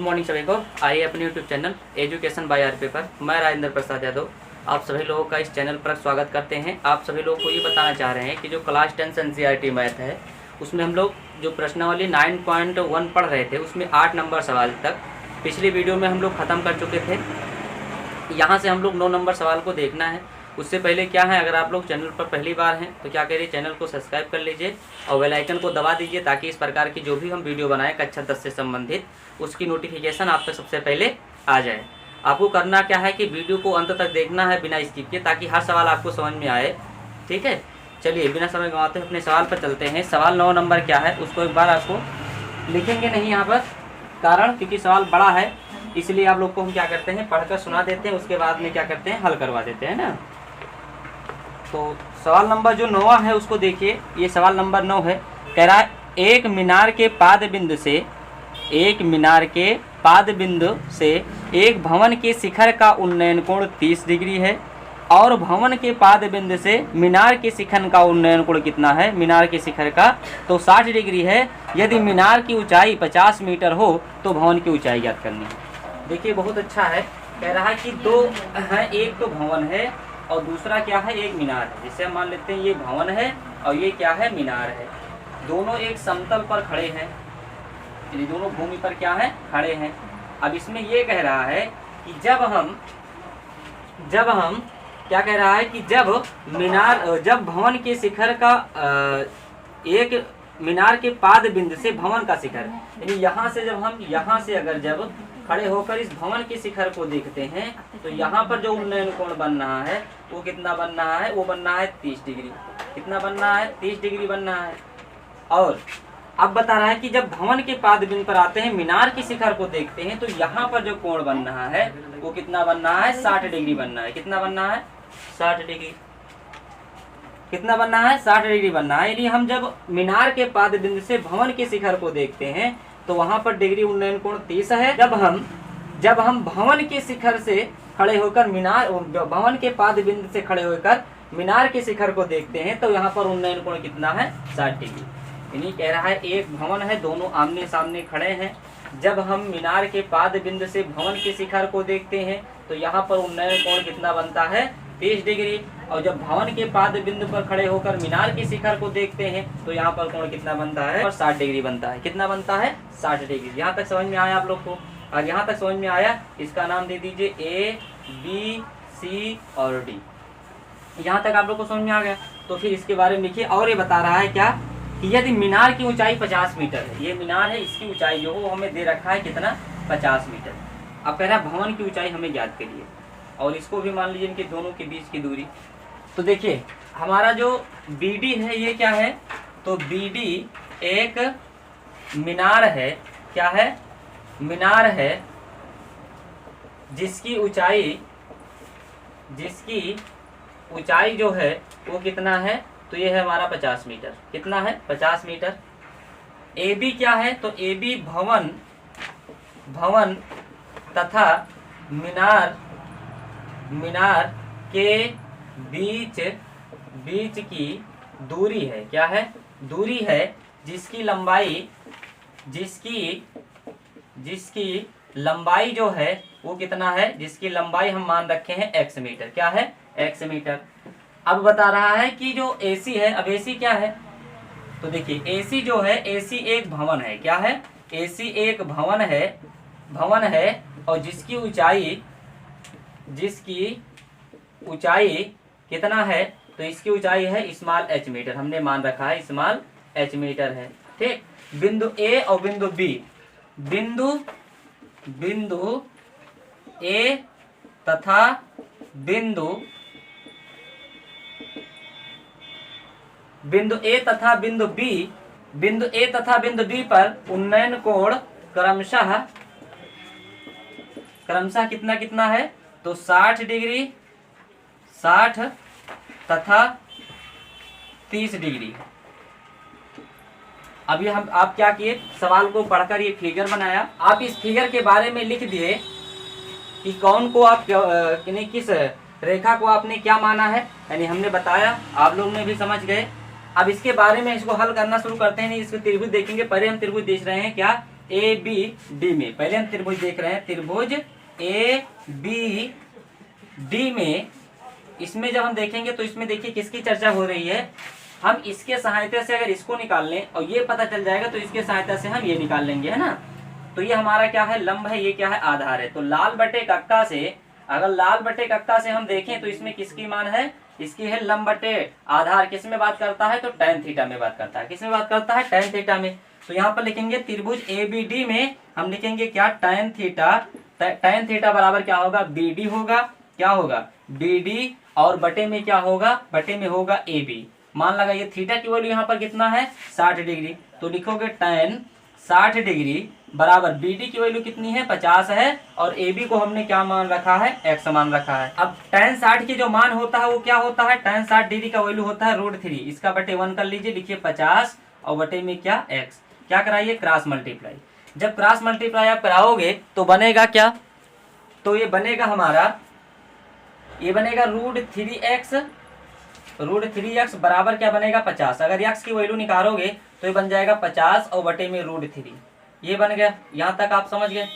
Good morning सभी को। आइए अपने YouTube channel education by R paper, मैं राजेंद्र प्रसाद यादव आप सभी लोगों का इस चैनल पर स्वागत करते हैं। आप सभी लोगों को ये बताना चाह रहे हैं कि जो क्लास 10 एनसीईआरटी मैथ है उसमें हम लोग जो प्रश्नावली 9.1 पढ़ रहे थे उसमें 8 नंबर सवाल तक पिछली वीडियो में हम लोग ख़त्म कर चुके थे। यहाँ से हम लोग 9 नंबर सवाल को देखना है। उससे पहले क्या है, अगर आप लोग चैनल पर पहली बार हैं तो क्या करिए, चैनल को सब्सक्राइब कर लीजिए और बेल आइकन को दबा दीजिए ताकि इस प्रकार की जो भी हम वीडियो बनाएं कक्षा 10 से संबंधित उसकी नोटिफिकेशन आप तक सबसे पहले आ जाए। आपको करना क्या है कि वीडियो को अंत तक देखना है बिना स्किप किए, ताकि हर सवाल आपको समझ में आए। ठीक है, चलिए बिना समय गंवाते हुए अपने सवाल पर चलते हैं। सवाल 9 नंबर क्या है उसको एक बार आपको लिखेंगे नहीं यहाँ पर, कारण क्योंकि सवाल बड़ा है इसलिए आप लोग को हम क्या करते हैं पढ़कर सुना देते हैं, उसके बाद में क्या करते हैं हल करवा देते हैं ना। तो सवाल नंबर जो 9 है उसको देखिए, ये सवाल नंबर 9 है। कह रहा है एक मीनार के पाद बिंदु से एक भवन के शिखर का उन्नयन कोण 30 डिग्री है और भवन के पाद बिंदु से मीनार के शिखर का उन्नयन कोण कितना है, मीनार के शिखर का तो 60 डिग्री है। यदि मीनार की ऊंचाई 50 मीटर हो तो भवन की ऊंचाई ज्ञात करनी है। देखिए बहुत अच्छा है। कह रहा है कि दो है, एक तो भवन है और दूसरा क्या है, एक मीनार है। जिससे हम मान लेते हैं ये भवन है और ये क्या है, मीनार है। दोनों एक समतल पर खड़े हैं, यानी दोनों भूमि पर क्या है, खड़े हैं। अब इसमें ये कह रहा है कि जब हम क्या कह रहा है कि जब भवन के शिखर का एक मीनार के पाद बिंदु से भवन का शिखर, यानी यहाँ से जब हम जब खड़े होकर इस भवन के शिखर को देखते हैं तो यहाँ पर जो उन्नयन कोण बन रहा है वो कितना बन रहा है, वो बन रहा है 30 डिग्री। कितना बन रहा है, 30 डिग्री बन रहा है। और अब बता रहा है कि जब भवन के पाद बिंदु पर आते हैं, मीनार के शिखर को देखते हैं तो यहाँ पर जो कोण बन रहा है वो कितना बन रहा है, 60 डिग्री बन रहा है। कितना बन रहा है, 60 डिग्री। कितना बन रहा है, 60 डिग्री बन रहा है। यदि हम जब मीनार के पाद बिंदु से भवन के शिखर को देखते हैं तो वहां पर डिग्री उन्नयन कोण 30 है। जब हम भवन के शिखर से खड़े होकर भवन के पाद बिंदु से खड़े होकर मीनार के शिखर को देखते हैं तो यहाँ पर उन्नयन कोण कितना है, 60 डिग्री। यानी कह रहा है एक भवन है, दोनों आमने सामने खड़े हैं। जब हम मीनार के पाद बिंदु से भवन के शिखर को देखते हैं तो यहाँ पर उन्नयन कोण कितना बनता है, 30 डिग्री। और जब भवन के पाद बिंदु पर खड़े होकर मीनार के शिखर को देखते हैं तो यहाँ पर कोण कितना बनता है, और 60 डिग्री बनता है। कितना बनता है, 60 डिग्री। यहाँ तक समझ में आया आप लोग को? और यहाँ तक समझ में आया, इसका नाम दे दीजिए ए, बी, सी और डी। यहाँ तक आप लोग को समझ में आ गया। तो फिर इसके बारे में लिखिए। और ये बता रहा है क्या कि यदि मीनार की ऊंचाई 50 मीटर है, ये मीनार है, इसकी ऊंचाई जो हो हमें दे रखा है कितना, 50 मीटर। अब कह रहा है भवन की ऊंचाई हमें ज्ञात करिए और इसको भी मान लीजिए इनके दोनों के बीच की दूरी। तो देखिए हमारा जो BD है ये क्या है, तो BD एक मीनार है। क्या है, मीनार है जिसकी ऊंचाई जो है वो कितना है, तो ये है हमारा 50 मीटर। कितना है, 50 मीटर। AB क्या है, तो AB भवन तथा मीनार के बीच की दूरी है। क्या है, दूरी है जिसकी लंबाई जो है वो कितना है, जिसकी लंबाई हम मान रखे हैं x मीटर। क्या है, x मीटर। अब बता रहा है कि जो AC है, अब AC क्या है, तो देखिए AC जो है, AC एक भवन है। क्या है, AC एक भवन है और जिसकी ऊंचाई कितना है, तो इसकी ऊंचाई है स्मॉल h मीटर। हमने मान रखा है स्मॉल h मीटर है। ठीक, बिंदु A और बिंदु B, बिंदु A तथा बिंदु A तथा बिंदु B पर उन्नयन कोण क्रमशः कितना है, तो 60 डिग्री, 60 तथा 30 डिग्री। अभी आप क्या किए, सवाल को पढ़कर ये फिगर बनाया। आप इस फिगर के बारे में लिख दिए कि कौन को आप किस रेखा को आपने क्या माना है, यानी हमने बताया, आप लोग ने भी समझ गए। अब इसके बारे में इसको हल करना शुरू करते हैं। इसको त्रिभुज देखेंगे। पहले हम त्रिभुज देख रहे हैं क्या, ए बी डी में, पहले हम त्रिभुज देख रहे हैं, त्रिभुज ए बी डी में, इसमें जब हम देखेंगे तो इसमें देखिए किसकी चर्चा हो रही है, हम इसके सहायता से अगर इसको निकाल लें और ये पता चल जाएगा तो इसके सहायता से हम ये निकाल लेंगे, है ना। तो ये हमारा क्या है, लंब है, ये क्या है, आधार है। तो लाल बटे कक्का से, अगर लाल बटे कक्का से हम देखें तो इसमें किसकी मान है, इसकी है लंब बटे आधार। किस में बात करता है, तो tan थीटा में बात करता है। किस में बात करता है, tan थीटा में। तो यहाँ पर लिखेंगे त्रिभुज ABD में हम लिखेंगे क्या, tan थीटा। tan थीटा बराबर क्या होगा, BD होगा, क्या होगा, BD, और बटे में क्या होगा, बटे में होगा AB। मान लगा ये थीटा की वैल्यू यहाँ पर कितना है, 60 डिग्री। तो लिखोगे tan 60 डिग्री बराबर BD की वैल्यू कितनी है, 50 है, और AB को हमने क्या मान रखा है, x मान रखा है। अब tan 60 की जो मान होता है वो क्या होता है, tan 60 डिग्री का वैल्यू होता है √3, इसका बटे 1 कर लीजिए, लिखिए 50 और बटे में क्या, x। क्या कराइए, क्रॉस मल्टीप्लाई। जब क्रॉस मल्टीप्लाई आप कराओगे तो बनेगा क्या, तो ये बनेगा हमारा, ये बनेगा √3x बराबर क्या बनेगा, 50। अगर x की वैल्यू निकालोगे तो ये बन जाएगा 50 और बटे में √3। ये बन गया, यहाँ तक आप समझ गए।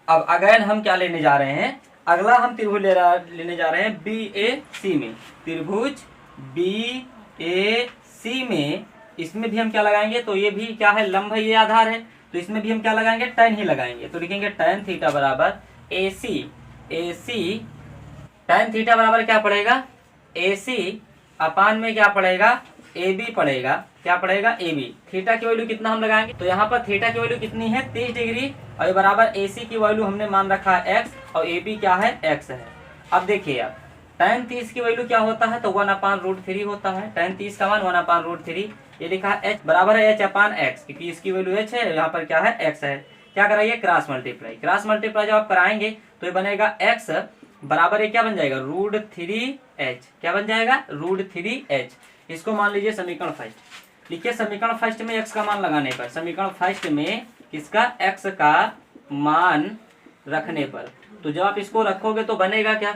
अब अगेन हम क्या लेने जा रहे हैं, अगला हम त्रिभुज लेने जा रहे हैं BAC में, त्रिभुज BAC में। इसमें भी हम क्या लगाएंगे, तो ये भी क्या है, लंब है, ये आधार है, तो इसमें भी हम क्या लगाएंगे, tan ही लगाएंगे। तो लिखेंगे tan थीटा बराबर AC tan थीटा बराबर क्या पड़ेगा, AC अपान में क्या पड़ेगा, AB पड़ेगा, क्या पड़ेगा, AB। थीटा की वैल्यू कितना हम लगाएंगे, तो यहाँ पर थीटा की वैल्यू कितनी है, 30 डिग्री, और ये बराबर AC की वैल्यू हमने मान रखा है x, और AB क्या है, x है। अब देखिए आप, tan 30 की वैल्यू क्या होता है, तो 1/√3 होता है। tan 30 का मान 1/√3, ये लिखा है h बराबर है h/x, क्योंकि इसकी वैल्यू h है, यहाँ पर क्या है, x है। क्या कराइए, क्रॉस मल्टीप्लाई। क्रॉस मल्टीप्लाई जब आप कराएंगे तो ये बनेगा x बराबर ये क्या बन जाएगा, √3h। क्या बन जाएगा, √3h। इसको मान लीजिए समीकरण फर्स्ट। लिखिए समीकरण फर्स्ट में x का मान लगाने पर, समीकरण फर्स्ट में किसका, x का मान रखने पर, तो जब आप इसको रखोगे तो बनेगा क्या,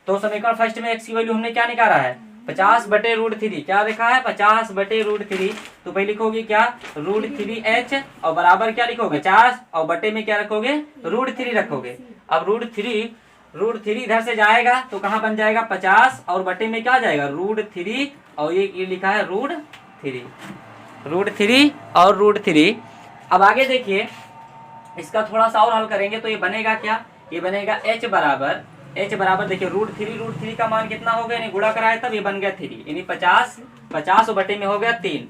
तो समीकरण फर्स्ट में x की वैल्यू हमने क्या निकाला है, 50 बटे √3। क्या देखा है, 50 बटे √3। तो पहले लिखोगे क्या, √3h, और बराबर क्या लिखोगे, 50, और बटे में क्या रखोगे, √3 रखोगे। अब √3 इधर से जाएगा तो कहाँ बन जाएगा, 50, और बटे में क्या जाएगा, √3, और ये लिखा है √3 और √3। अब आगे देखिए, इसका थोड़ा सा और हल करेंगे तो ये बनेगा क्या, ये बनेगा h बराबर देखिए √3 का मान कितना हो गया, यानी गुणा कराया तब ये बन गया 3, यानी 50 और बटे में हो गया 3,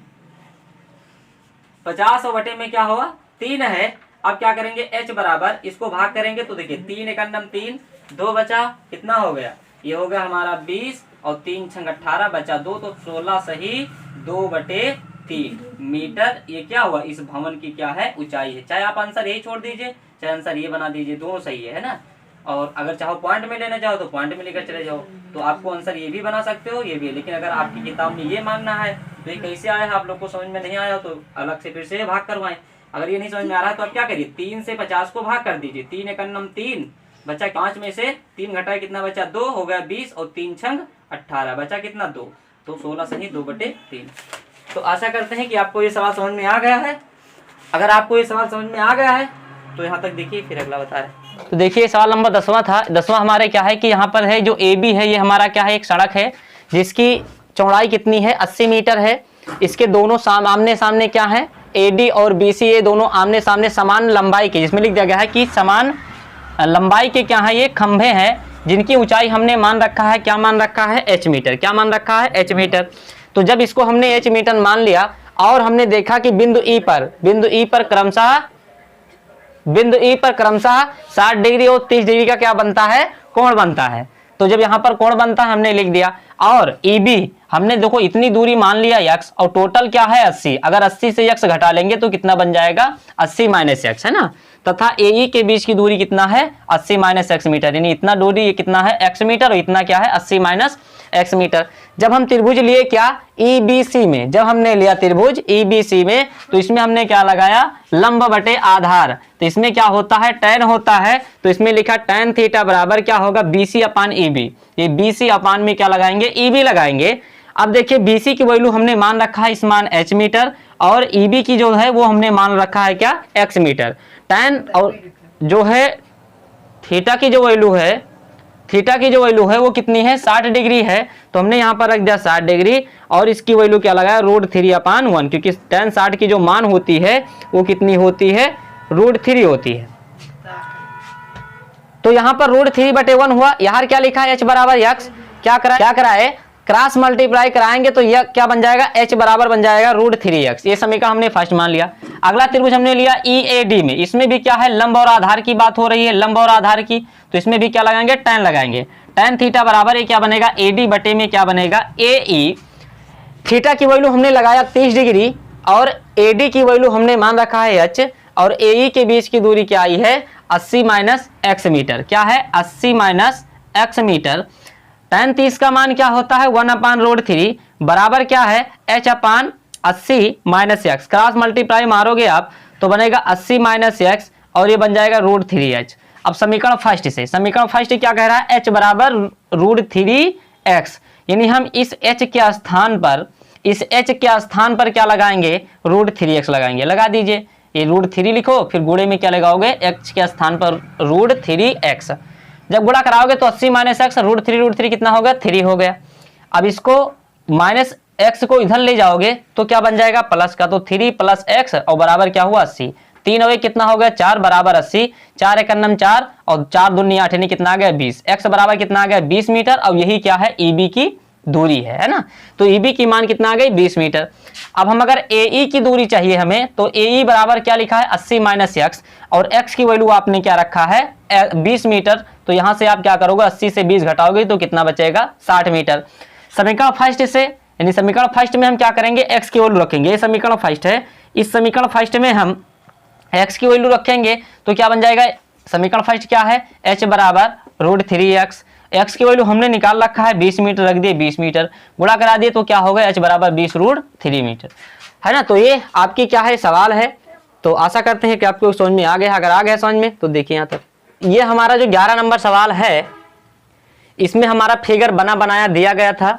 50 और बटे में क्या होगा, 3 है। अब क्या करेंगे, h बराबर, इसको भाग करेंगे तो देखिए 3 × 3, 2 बचा, कितना हो गया, ये हो गया हमारा 20, और 3 × 18 बचा 2, तो 16 सही 2/3 मीटर। ये क्या हुआ, इस भवन की क्या है, ऊंचाई है। चाहे आप आंसर यही छोड़ दीजिए, चाहे आंसर ये बना दीजिए, दोनों सही है ना। और अगर चाहो पॉइंट में लेना चाहो तो पॉइंट में लेकर चले जाओ, तो आपको आंसर ये भी बना सकते हो, ये भी। लेकिन अगर आपकी किताब में ये मानना है तो ये कैसे आया है, आप लोग को समझ में नहीं आया तो अलग से फिर से भाग करवाएं। अगर ये नहीं समझ में आ रहा है तो आप क्या करिए, 3 से 50 को भाग कर दीजिए। 3 × 3 बचा, 5 में से 3 घटाए कितना बचा, 2, हो गया 20, और 3 × 18 बचा कितना, 2, तो 16 सही 2/3। तो आशा करते हैं कि आपको ये सवाल समझ में आ गया है। अगर आपको ये सवाल समझ में आ गया है तो यहाँ तक देखिए, फिर अगला बता रहे। तो देखिए सवाल नंबर 10वां था। 10वां हमारे क्या है कि यहाँ पर है जो AB है, ये हमारा क्या है, एक सड़क है जिसकी चौड़ाई कितनी है, 80 मीटर है। इसके दोनों आमने सामने क्या है, AD और BC, ये दोनों आमने सामने समान लंबाई के, जिसमें लिख दिया गया है कि समान लंबाई के क्या है, ये खंभे हैं जिनकी ऊंचाई हमने मान रखा है, क्या मान रखा है, h मीटर। क्या मान रखा है, h मीटर। तो जब इसको हमने h मीटर मान लिया और हमने देखा कि बिंदु E पर क्रमशः 60 डिग्री और 30 डिग्री का क्या बनता है, कोण बनता है। तो जब यहाँ पर कोण बनता है हमने लिख दिया, और EB हमने देखो इतनी दूरी मान लिया x, और टोटल क्या है 80। अगर 80 से x घटा लेंगे तो कितना बन जाएगा, 80 - x, है ना। तथा AE के बीच की दूरी कितना है, 80 - x मीटर, यानी इतना दूरी ये कितना है, x मीटर, और इतना क्या है, 80 - x मीटर। जब हम त्रिभुज लिए क्या, EBC में, जब हमने लिया त्रिभुज EBC में, तो इसमें हमने क्या लगाया, लंब बटे आधार। तो इसमें क्या होता है, tan होता है, तो इसमें लिखा tan थीटा बराबर क्या होगा, BC/EB। ये BC अपान में क्या लगाएंगे, EB लगाएंगे। अब देखिए BC की वैल्यू हमने मान रखा है इस मान h मीटर, और ईबी की जो है वो हमने मान रखा है क्या, एक्स मीटर। tan और जो है थीटा की जो वैल्यू है, थीटा की जो वैल्यू है वो कितनी है, 60 डिग्री है, तो हमने यहाँ पर रख दिया 60 डिग्री और इसकी वैल्यू क्या लगाया, √3/1, क्योंकि tan 60 की जो मान होती है वो कितनी होती है, √3 होती है। तो यहाँ पर √3/1 हुआ। यहाँ क्या लिखा है, h बराबर x, क्या कराए क्रॉस मल्टीप्लाई कराएंगे तो यह क्या बन जाएगा, h बराबर बन जाएगा √3x। ये समीकरण हमने फर्स्ट मान लिया। अगला त्रिभुज हमने लिया EAD में, इसमें भी क्या है, लंब और आधार की बात हो रही है, लंब और आधार की, तो इसमें भी क्या लगाएंगे, tan लगाएंगे। tan थीटा बराबर ये क्या बनेगा, AD बटे में क्या बनेगा, AE। थीटा की वैल्यू हमने लगाया 30 डिग्री और AD की वैल्यू हमने मान रखा है h, और AE के बीच की दूरी क्या आई है, 80 - x मीटर। क्या है, 80 - x मीटर। tan 30 का मान क्या होता है, 1/√3 बराबर क्या है, h/80 - x। क्रॉस मल्टीप्लाई मारोगे आप तो बनेगा 80 - x और ये बन जाएगा √3h। अब समीकरण फर्स्ट से, समीकरण फर्स्ट क्या कह रहा है, h बराबर √3x, यानी हम इस h के स्थान पर, इस h के स्थान पर क्या लगाएंगे, √3x लगाएंगे। लगा दीजिए, ये √3 लिखो, फिर गुणे में क्या लगाओगे, x के स्थान पर √3x। जब गुणा कराओगे तो 80 - x, √3 कितना हो गया, 3 हो गया। अब इसको -x को इधर ले जाओगे तो क्या बन जाएगा, प्लस का, तो 3 + x और बराबर क्या हुआ, 80। 3 और 1 कितना हो गया, 4 बराबर 80, 4 × 1 = 4 और 4 दूनी 8 यानी कितना आ गया, 20। x बराबर कितना आ गया, 20 मीटर। और यही क्या है, EB की दूरी है ना, तो EB की मान कितना आ गई, 20 मीटर। अब हम अगर AE की दूरी चाहिए हमें, तो AE बराबर क्या लिखा है, 80 - x, और x की वैल्यू आपने क्या रखा है, 20 मीटर। तो यहां से आप क्या करोगे, 80 से 20 घटाओगे तो कितना बचेगा, 60 मीटर। समीकरण फर्स्ट से, यानी समीकरण फर्स्ट में हम क्या करेंगे, x की वैल्यू रखेंगे। ये समीकरण फर्स्ट है, इस समीकरण फर्स्ट में हम x की वैल्यू रखेंगे तो क्या बन जाएगा, समीकरण फर्स्ट क्या है, h बराबर √3x। x की वैल्यू हमने निकाल रखा है 20 मीटर, रख दिए 20 मीटर, गुणा करा दिए तो क्या होगा, h बराबर 20√3 मीटर, है ना। तो ये आपकी क्या है, सवाल है। तो आशा करते हैं कि आपको समझ में आ गया। अगर आ गया समझ में तो देखिए यहाँ तक। ये हमारा जो 11 नंबर सवाल है, इसमें हमारा फिगर बना बनाया दिया गया था।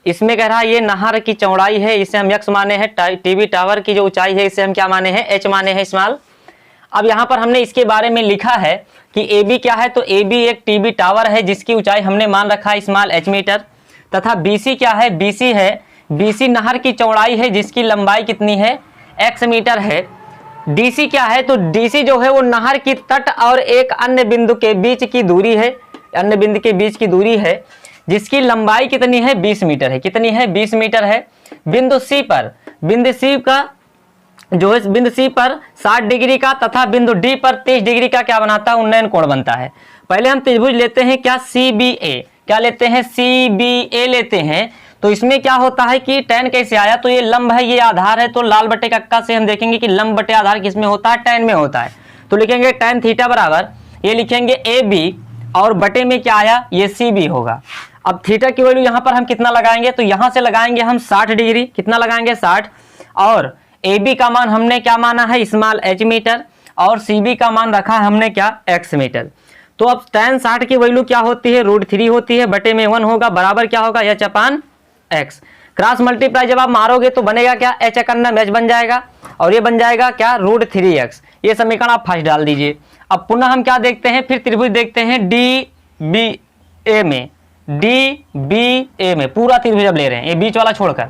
इसमें कह रहा है ये नहर की चौड़ाई है, इसे हम x माने हैं, टीवी टावर की जो ऊंचाई है इसे हम क्या माने हैं, h माने हैं, स्मॉल। अब यहाँ पर हमने इसके बारे में लिखा है कि AB क्या है, तो AB एक टीवी टावर है जिसकी ऊंचाई हमने मान रखा है स्मॉल h मीटर, तथा BC क्या है, BC है, BC नहर की चौड़ाई है जिसकी लंबाई कितनी है, x मीटर है। DC क्या है, तो DC जो है वो नहर की तट और एक अन्य बिंदु के बीच की दूरी है, अन्य बिंदु के बीच की दूरी है जिसकी लंबाई कितनी है, 20 मीटर है। कितनी है, 20 मीटर है। बिंदु C पर, बिंदु C का जो है, बिंदु C पर 60 डिग्री का तथा बिंदु D पर 30 डिग्री का क्या बनाता है, उन्नयन कोण बनता है। पहले हम त्रिभुज लेते हैं क्या, CBA। क्या लेते हैं, CBA लेते हैं। तो इसमें क्या होता है कि tan कैसे आया, तो ये लंब है, ये आधार है, तो लाल बटे कक्का से हम देखेंगे कि लंब बटे आधार किसमें होता है, tan में होता है। तो लिखेंगे tan थीटा बराबर, ये लिखेंगे AB और बटे में क्या आया, ये CB होगा। अब थीटा की वैल्यू यहाँ पर हम कितना लगाएंगे, तो यहाँ से लगाएंगे हम 60 डिग्री। कितना लगाएंगे, 60। और AB का मान हमने क्या माना है, स्मॉल h मीटर, और CB का मान रखा है हमने क्या, x मीटर। तो अब tan 60 की वैल्यू क्या होती है, √3 होती है, बटे में 1 होगा, बराबर क्या होगा, h/x। क्रॉस मल्टीप्लाई जब आप मारोगे तो बनेगा क्या, h बन जाएगा और ये बन जाएगा क्या, √3x। ये समीकरण आप फर्स्ट डाल दीजिए। अब पुनः हम क्या देखते हैं, फिर त्रिभुज देखते हैं DBA में, DBA में पूरा त्रिभुज अब ले रहे हैं, ये बीच वाला छोड़कर।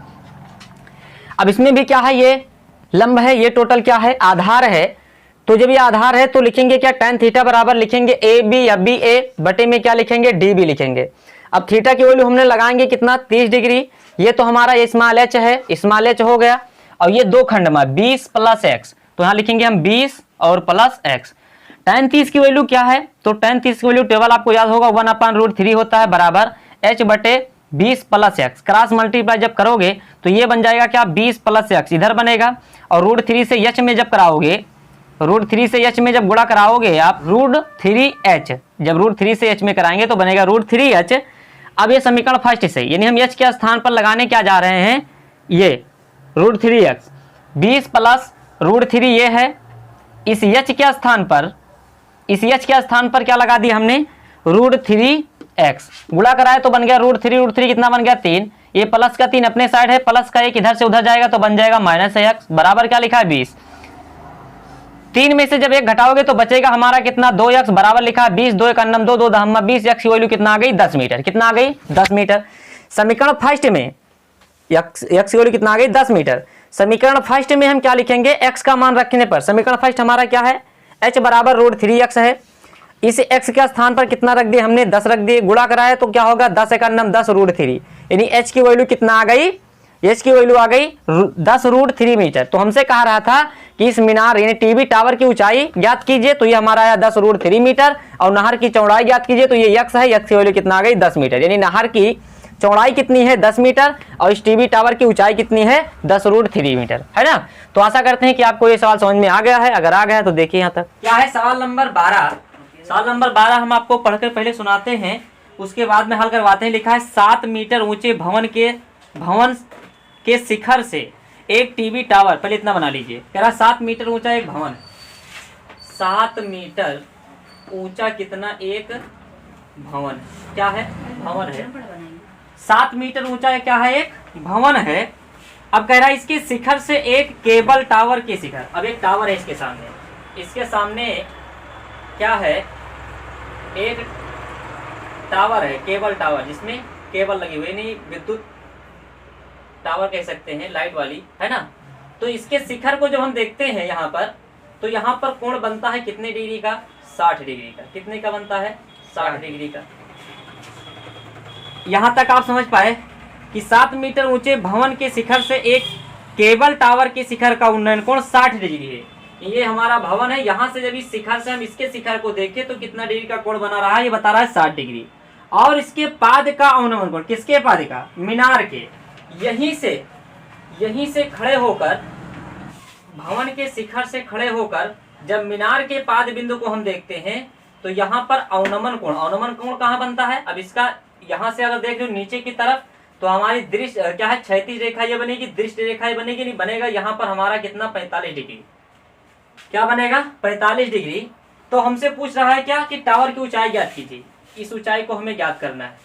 अब इसमें भी क्या है, ये लंब है, ये टोटल क्या है, आधार है। तो जब ये आधार है तो लिखेंगे क्या, tan थीटा बराबर लिखेंगे AB या BA बटे में क्या लिखेंगे, DB लिखेंगे। अब थीटा की वैल्यू हमने लगाएंगे कितना, 30 डिग्री। ये तो हमारा ये स्मॉल h है, स्मॉल h हो गया। और ये दो खंड में 20 + x, तो यहाँ लिखेंगे हम 20 और प्लस x। tan 30 की वैल्यू क्या है, तो tan 30 की वैल्यू टेबल आपको याद होगा, 1/√3 होता है, बराबर h बटे 20 + x। क्रॉस मल्टीप्लाई जब करोगे तो ये बन जाएगा क्या, 20 + x इधर बनेगा, और √3 से h में जब कराओगे, √3 से h में जब गुणा कराओगे आप, √3h, जब √3 से h में कराएंगे तो बनेगा √3h। अब ये समीकरण फर्स्ट से, यानी हम h के स्थान पर लगाने क्या जा रहे हैं, ये √3x, 20 + √3 ये है। इस h के स्थान पर, इस h के स्थान पर क्या लगा दिया हमने, √3x। गुणा कराए तो बन गया √3 कितना बन गया, 3। ये प्लस का 3 अपने साइड है, प्लस का 1 इधर से उधर जाएगा तो बन जाएगा -x बराबर क्या लिखा है 20। 3 में से जब 1 घटाओगे तो बचेगा हमारा कितना 2x बराबर लिखा है 20, 2 1 2 2 दहम्मा 20, x की वैल्यू कितना आ गई 10 मीटर। कितना आ गई 10 मीटर। समीकरण फर्स्ट में x की वैल्यू कितना आ गई 10 मीटर। समीकरण फर्स्ट में हम क्या लिखेंगे, x का मान रखने पर समीकरण फर्स्ट हमारा क्या है, h बराबर √3x है। इस x के स्थान पर कितना रख दिए हमने 10 रख दिए, गुणा कराए तो क्या होगा 10 1 10 √3, यानी h की वैल्यू कितना आ गई, h की वैल्यू आ गई 10 √3 मीटर। तो हमसे कहा रहा था कि इस मीनार यानी टीवी टावर की ऊंचाई ज्ञात कीजिए, तो ये हमारा आया 10 √3 मीटर, और नहर की चौड़ाई ज्ञात कीजिए, तो ये x है, x की वैल्यू कितना आ गई 10 मीटर, यानी नहर की चौड़ाई कितनी है 10 मीटर और इस टीवी टावर की ऊंचाई कितनी है 10 √3 मीटर, है ना। तो आशा करते हैं कि आपको ये सवाल समझ में आ गया है। अगर आ गया है तो देखिए यहाँ तक क्या है सवाल नंबर 12। सवाल नंबर 12 हम आपको पढ़कर पहले सुनाते हैं, उसके बाद में हल करवाते हैं। लिखा है 7 मीटर ऊंचे भवन के शिखर से एक टीवी टावर, पहले इतना बना लीजिए, कह रहा 7 मीटर ऊंचा एक भवन, 7 मीटर ऊंचा कितना एक भवन, क्या है भवन है, 7 मीटर ऊंचा है, क्या है एक भवन है। अब कह रहा है इसके शिखर से एक केबल टावर के शिखर, अब एक टावर है इसके सामने क्या है, एक टावर है, केबल टावर, जिसमें केबल लगी हुई, नहीं विद्युत टावर कह सकते हैं, लाइट वाली, है ना। तो इसके शिखर को जब हम देखते हैं यहाँ पर, तो यहाँ पर कोण बनता है कितने डिग्री का, 60 डिग्री का। कितने का बनता है 60 डिग्री का। यहाँ तक आप समझ पाए कि 7 मीटर ऊंचे भवन के शिखर से एक केबल टावर के शिखर का उन्नयन कोण 60 डिग्री है। ये हमारा भवन है, यहाँ से जब इस शिखर से हम इसके शिखर को देखें तो कितना डिग्री का कोण बना रहा है, ये बता रहा है 60 डिग्री। और इसके पाद का अवनमन कोण, किसके पाद का, मीनार के, यहीं से खड़े होकर, भवन के शिखर से खड़े होकर जब मीनार के पाद बिंदु को हम देखते हैं तो यहाँ पर अवनमन कोण कहाँ बनता है। अब इसका यहाँ से अगर देख लो नीचे की तरफ तो हमारी दृश्य क्या है, क्षैतिज रेखा ये बनेगी, दृष्टि रेखा ये बनेगी, नहीं बनेगा। यहाँ पर हमारा कितना 45 डिग्री, क्या बनेगा 45 डिग्री। तो हमसे पूछ रहा है क्या कि टावर की ऊंचाई ज्ञात कीजिए, इस ऊंचाई को हमें ज्ञात करना है।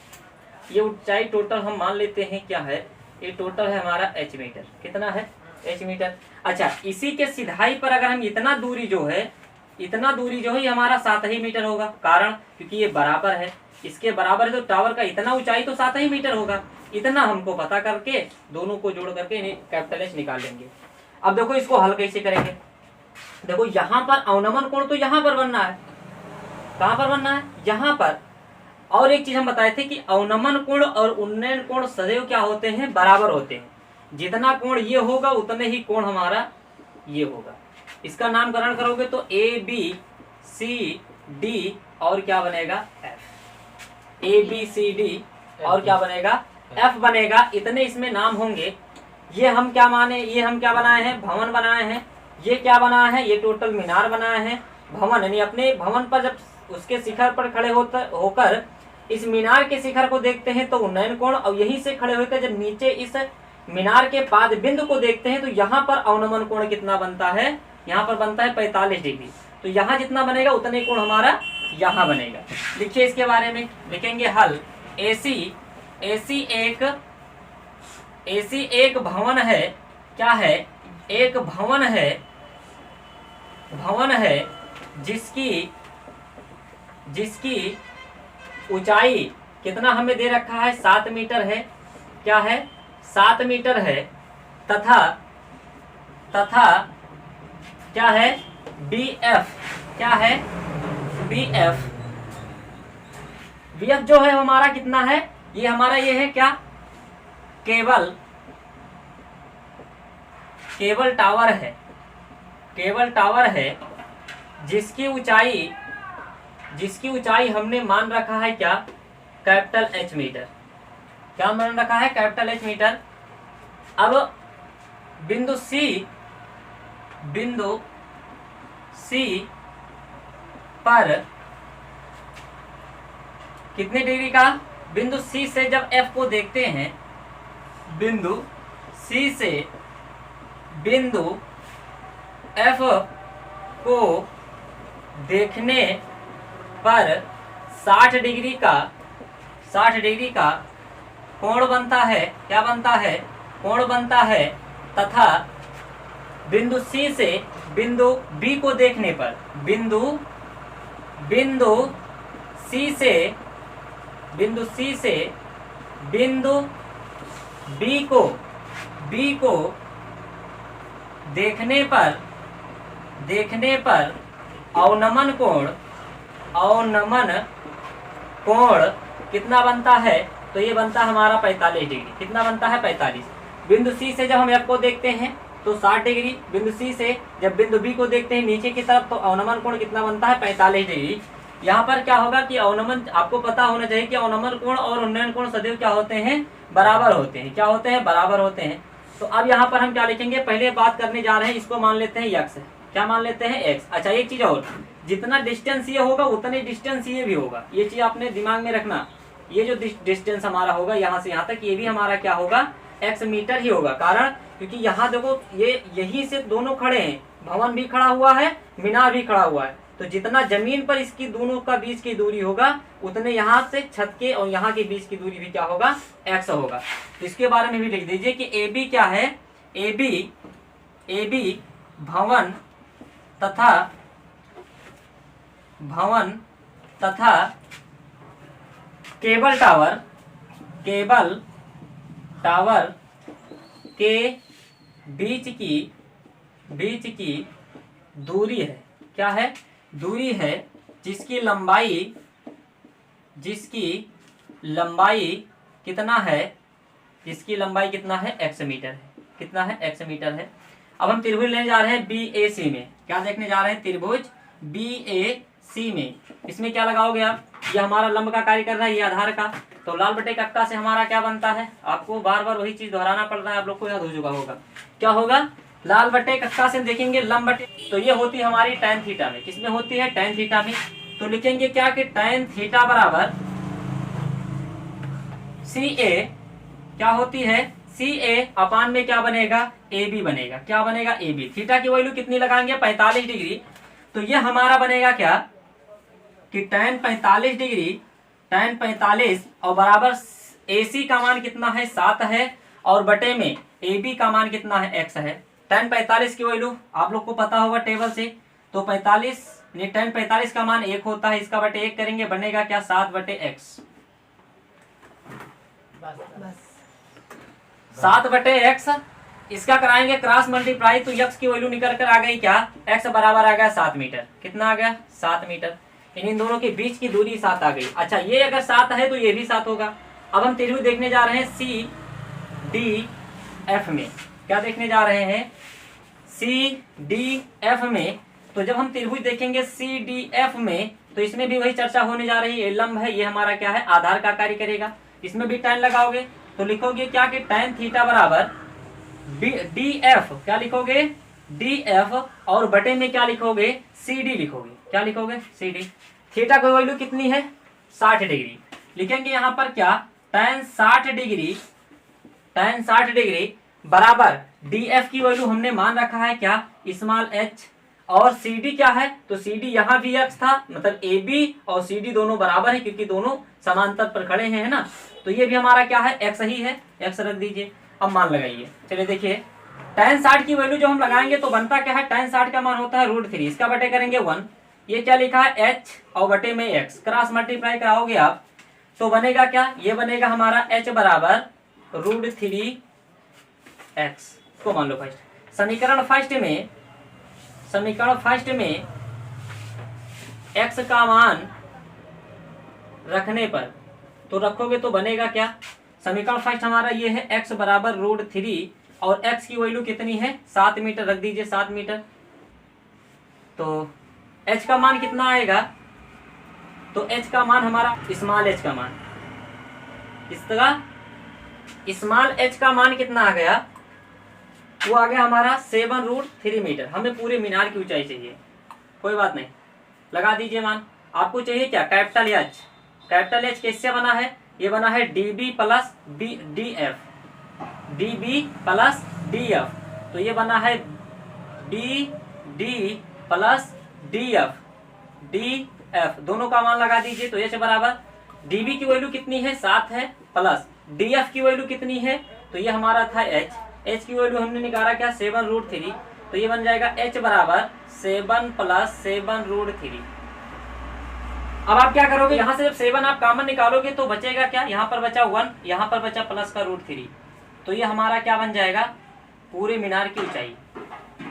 ये ऊंचाई टोटल हम मान लेते हैं क्या है, ये टोटल है हमारा h मीटर, कितना है h मीटर। अच्छा, इसी के सिधाई पर अगर हम इतना दूरी जो है ये हमारा 7 ही मीटर होगा, कारण क्योंकि ये बराबर है, इसके बराबर है तो टावर का इतना ऊंचाई तो 7 ही मीटर होगा। इतना हमको पता करके दोनों को जोड़ करके कैपिटल H निकाल लेंगे। अब देखो इसको हल कैसे करेंगे, देखो यहाँ पर अवनमन कोण तो यहाँ पर बनना है, कहाँ पर बनना है, यहाँ पर। और एक चीज हम बताए थे कि अवनमन कोण और उन्नयन कोण सदैव क्या होते हैं, बराबर होते हैं। जितना कोण ये होगा उतने ही कोण हमारा ये होगा। इसका नामकरण करोगे तो ABCD और क्या बनेगा F, ABCD और क्या बनेगा F बनेगा। इतने इसमें नाम होंगे। ये हम क्या बनाए हैं, भवन बनाए हैं। ये क्या बनाया है, ये टोटल मीनार बनाया है। भवन यानी अपने भवन पर जब उसके शिखर पर खड़े होकर इस मीनार के शिखर को देखते हैं तो उन्नयन कोण, और यहीं से खड़े होकर जब नीचे इस मीनार के पाद बिंदु को देखते हैं तो यहाँ पर अवनमन कोण कितना बनता है, यहाँ पर बनता है 45 डिग्री। तो यहाँ जितना बनेगा उतने कोण हमारा यहाँ बनेगा। लिखिए इसके बारे में, लिखेंगे हल। AC एक भवन है, क्या है, एक भवन है जिसकी ऊंचाई कितना हमें दे रखा है 7 मीटर है, क्या है 7 मीटर है, तथा क्या है BF, क्या है BF जो है हमारा कितना है, ये हमारा ये है क्या, केबल टावर है जिसकी ऊंचाई हमने मान रखा है क्या, कैपिटल H मीटर। क्या मान रखा है, कैपिटल H मीटर। अब बिंदु C पर कितने डिग्री का, बिंदु C से जब F को देखते हैं, बिंदु C से बिंदु F को देखने पर 60 डिग्री का कोण बनता है, क्या बनता है, कोण बनता है, तथा बिंदु C से बिंदु B को देखने पर, बिंदु C से बिंदु B को देखने पर अवनमन कोण कितना बनता है, तो ये बनता है हमारा 45 डिग्री। कितना बनता है, 45। बिंदु C से जब हम F को देखते हैं तो 60 डिग्री, बिंदु C से जब बिंदु B को देखते हैं नीचे की तरफ तो अवनमन कोण कितना बनता है, 45 डिग्री। यहाँ पर क्या होगा कि अवनमन, आपको पता होना चाहिए कि अवनमन कोण और उन्नयन कोण सदैव क्या होते हैं, बराबर होते हैं। क्या होते हैं, बराबर होते हैं। तो अब यहाँ पर हम क्या लिखेंगे, पहले बात करने जा रहे हैं, इसको मान लेते हैं x। क्या मान लेते हैं, x। अच्छा एक चीज और, जितना डिस्टेंस ये होगा उतने डिस्टेंस ये भी होगा। ये चीज आपने दिमाग में रखना, ये जो डिस्टेंस हमारा होगा यहाँ से यहाँ तक, ये भी हमारा क्या होगा, x मीटर ही होगा। कारण क्योंकि यहाँ देखो ये यहीं से दोनों खड़े हैं, भवन भी खड़ा हुआ है, मीनार भी खड़ा हुआ है, तो जितना जमीन पर इसकी दोनों का बीच की दूरी होगा उतने यहाँ से छत के और यहाँ के बीच की दूरी भी क्या होगा, x होगा। तो इसके बारे में भी लिख दीजिए कि AB क्या है, AB भवन तथा केबल टावर के बीच की दूरी है। क्या है, दूरी है जिसकी लंबाई कितना है, जिसकी लंबाई कितना है, x मीटर है। कितना है, x मीटर है। अब हम त्रिभुज लेने जा रहे हैं BAC में। क्या देखने जा रहे हैं, त्रिभुज BAC में। इसमें क्या लगाओगे आप, ये हमारा लंब का कार्य कर रहा है, ये आधार का, तो लाल बटे कक्का से हमारा क्या बनता है, आपको बार बार वही चीज दोहराना पड़ रहा है, आप लोग को याद हो चुका होगा। क्या होगा, लाल बटे कक्का से देखेंगे लंब बटे, तो ये होती है हमारी tan थीटा में। किसमें होती है, tan थीटा में। तो लिखेंगे क्या कि tan थीटा बराबर CA, क्या होती है, CA अपान में क्या बनेगा, AB बनेगा। क्या बनेगा, AB। थीटा की वैल्यू कितनी लगाएंगे, 45 डिग्री। तो ये हमारा बनेगा क्या कि tan 45 डिग्री, tan 45 और बराबर AC का मान कितना है, 7 है, और बटे में AB का मान कितना है, x है। tan 45 की वैल्यू आप लोग को पता होगा टेबल से, तो 45 tan 45 का मान 1 होता है, इसका बटे 1 करेंगे, बनेगा क्या, 7 बटे x। 7 बटे x, इसका कराएंगे क्रॉस मल्टीप्लाई, तो x की वैल्यू निकल कर आ गई क्या, x बराबर आ गया 7 मीटर। कितना आ गया, 7 मीटर। इन दोनों के बीच की दूरी 7 आ गई। अच्छा ये अगर 7 है तो ये भी 7 होगा। अब हम त्रिभुज देखने जा रहे हैं CDF में। क्या देखने जा रहे हैं, CDF में। तो जब हम त्रिभुज देखेंगे CDF में तो इसमें भी वही चर्चा होने जा रही है। लंब है, ये हमारा क्या है, आधार का कार्य करेगा। इसमें भी tan लगाओगे तो लिखोगे क्या कि tan थीटा बराबर DF। क्या लिखोगे, DF, और बटे में क्या लिखोगे, CD लिखोगे। क्या लिखोगे, CD। थीटा की वैल्यू कितनी है, 60 डिग्री। लिखेंगे यहाँ पर क्या, tan 60 डिग्री बराबर DF की वैल्यू हमने मान रखा है क्या, स्मॉल h, और CD क्या है, तो CD यहाँ भी x था, मतलब AB और CD दोनों बराबर है क्योंकि दोनों समांतर पर खड़े हैं, है ना। तो ये भी हमारा क्या है, x ही है, x रख दीजिए। अब मान लगाइए, चलिए देखिए tan 60 की वैल्यू जो हम लगाएंगे तो बनता क्या है, tan 60 का मान होता है √3, इसका बटे करेंगे 1। ये क्या लिखा है, h और बटे में x, क्रॉस मल्टीप्लाई कराओगे आप तो बनेगा क्या, ये बनेगा हमारा h बराबर √3x को मान लो फर्स्ट। समीकरण फर्स्ट में x का मान रखने पर तो रखोगे तो बनेगा क्या, समीकरण फर्स्ट हमारा ये है, x बराबर √3 और x की वैल्यू कितनी है, 7 मीटर रख दीजिए, 7 मीटर। तो h का मान कितना आएगा, तो h का मान हमारा स्मॉल h का मान, इस तरह स्मॉल h का मान कितना आ गया, वो आ गया हमारा 7√3 मीटर। हमें पूरे मीनार की ऊंचाई चाहिए, कोई बात नहीं, लगा दीजिए मान। आपको चाहिए क्या, कैपिटल H। कैपिटल H किससे बना है, ये बना है DB plus DF, DB plus DF। तो ये बना है DD प्लस DF, दोनों का मान लगा दीजिए। तो H बराबर DB की वैल्यू कितनी है, 7 है, प्लस DF की वैल्यू कितनी है, तो ये हमारा था h की वैल्यू हमने निकाला क्या 7√3, तो ये बन जाएगा h बराबर 7 + 7√3। अब आप क्या करोगे, यहाँ से जब 7 आप कॉमन निकालोगे तो बचेगा क्या, यहाँ पर बचा 1, यहाँ पर बचा प्लस का √3, तो ये हमारा क्या बन जाएगा पूरे मीनार की ऊंचाई